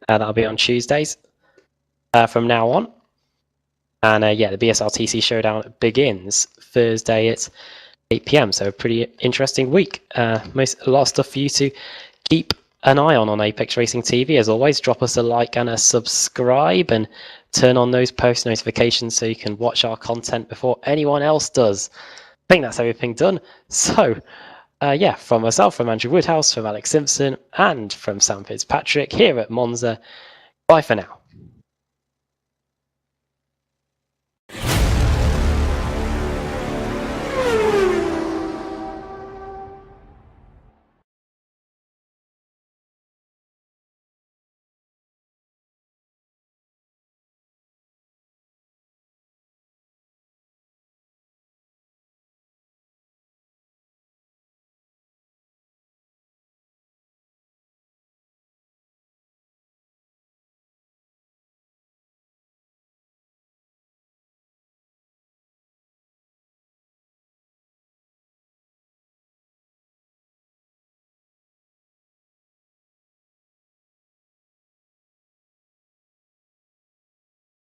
That'll be on Tuesdays from now on. And the BSR TC Showdown begins Thursday at 8 p.m. So a pretty interesting week. A lot of stuff for you to keep an eye on Apex Racing TV. As always, drop us a like and a subscribe and turn on those post notifications so you can watch our content before anyone else does. I think that's everything done. So, from myself, from Andrew Woodhouse, from Alex Simpson, and from Sam Fitzpatrick here at Monza, bye for now.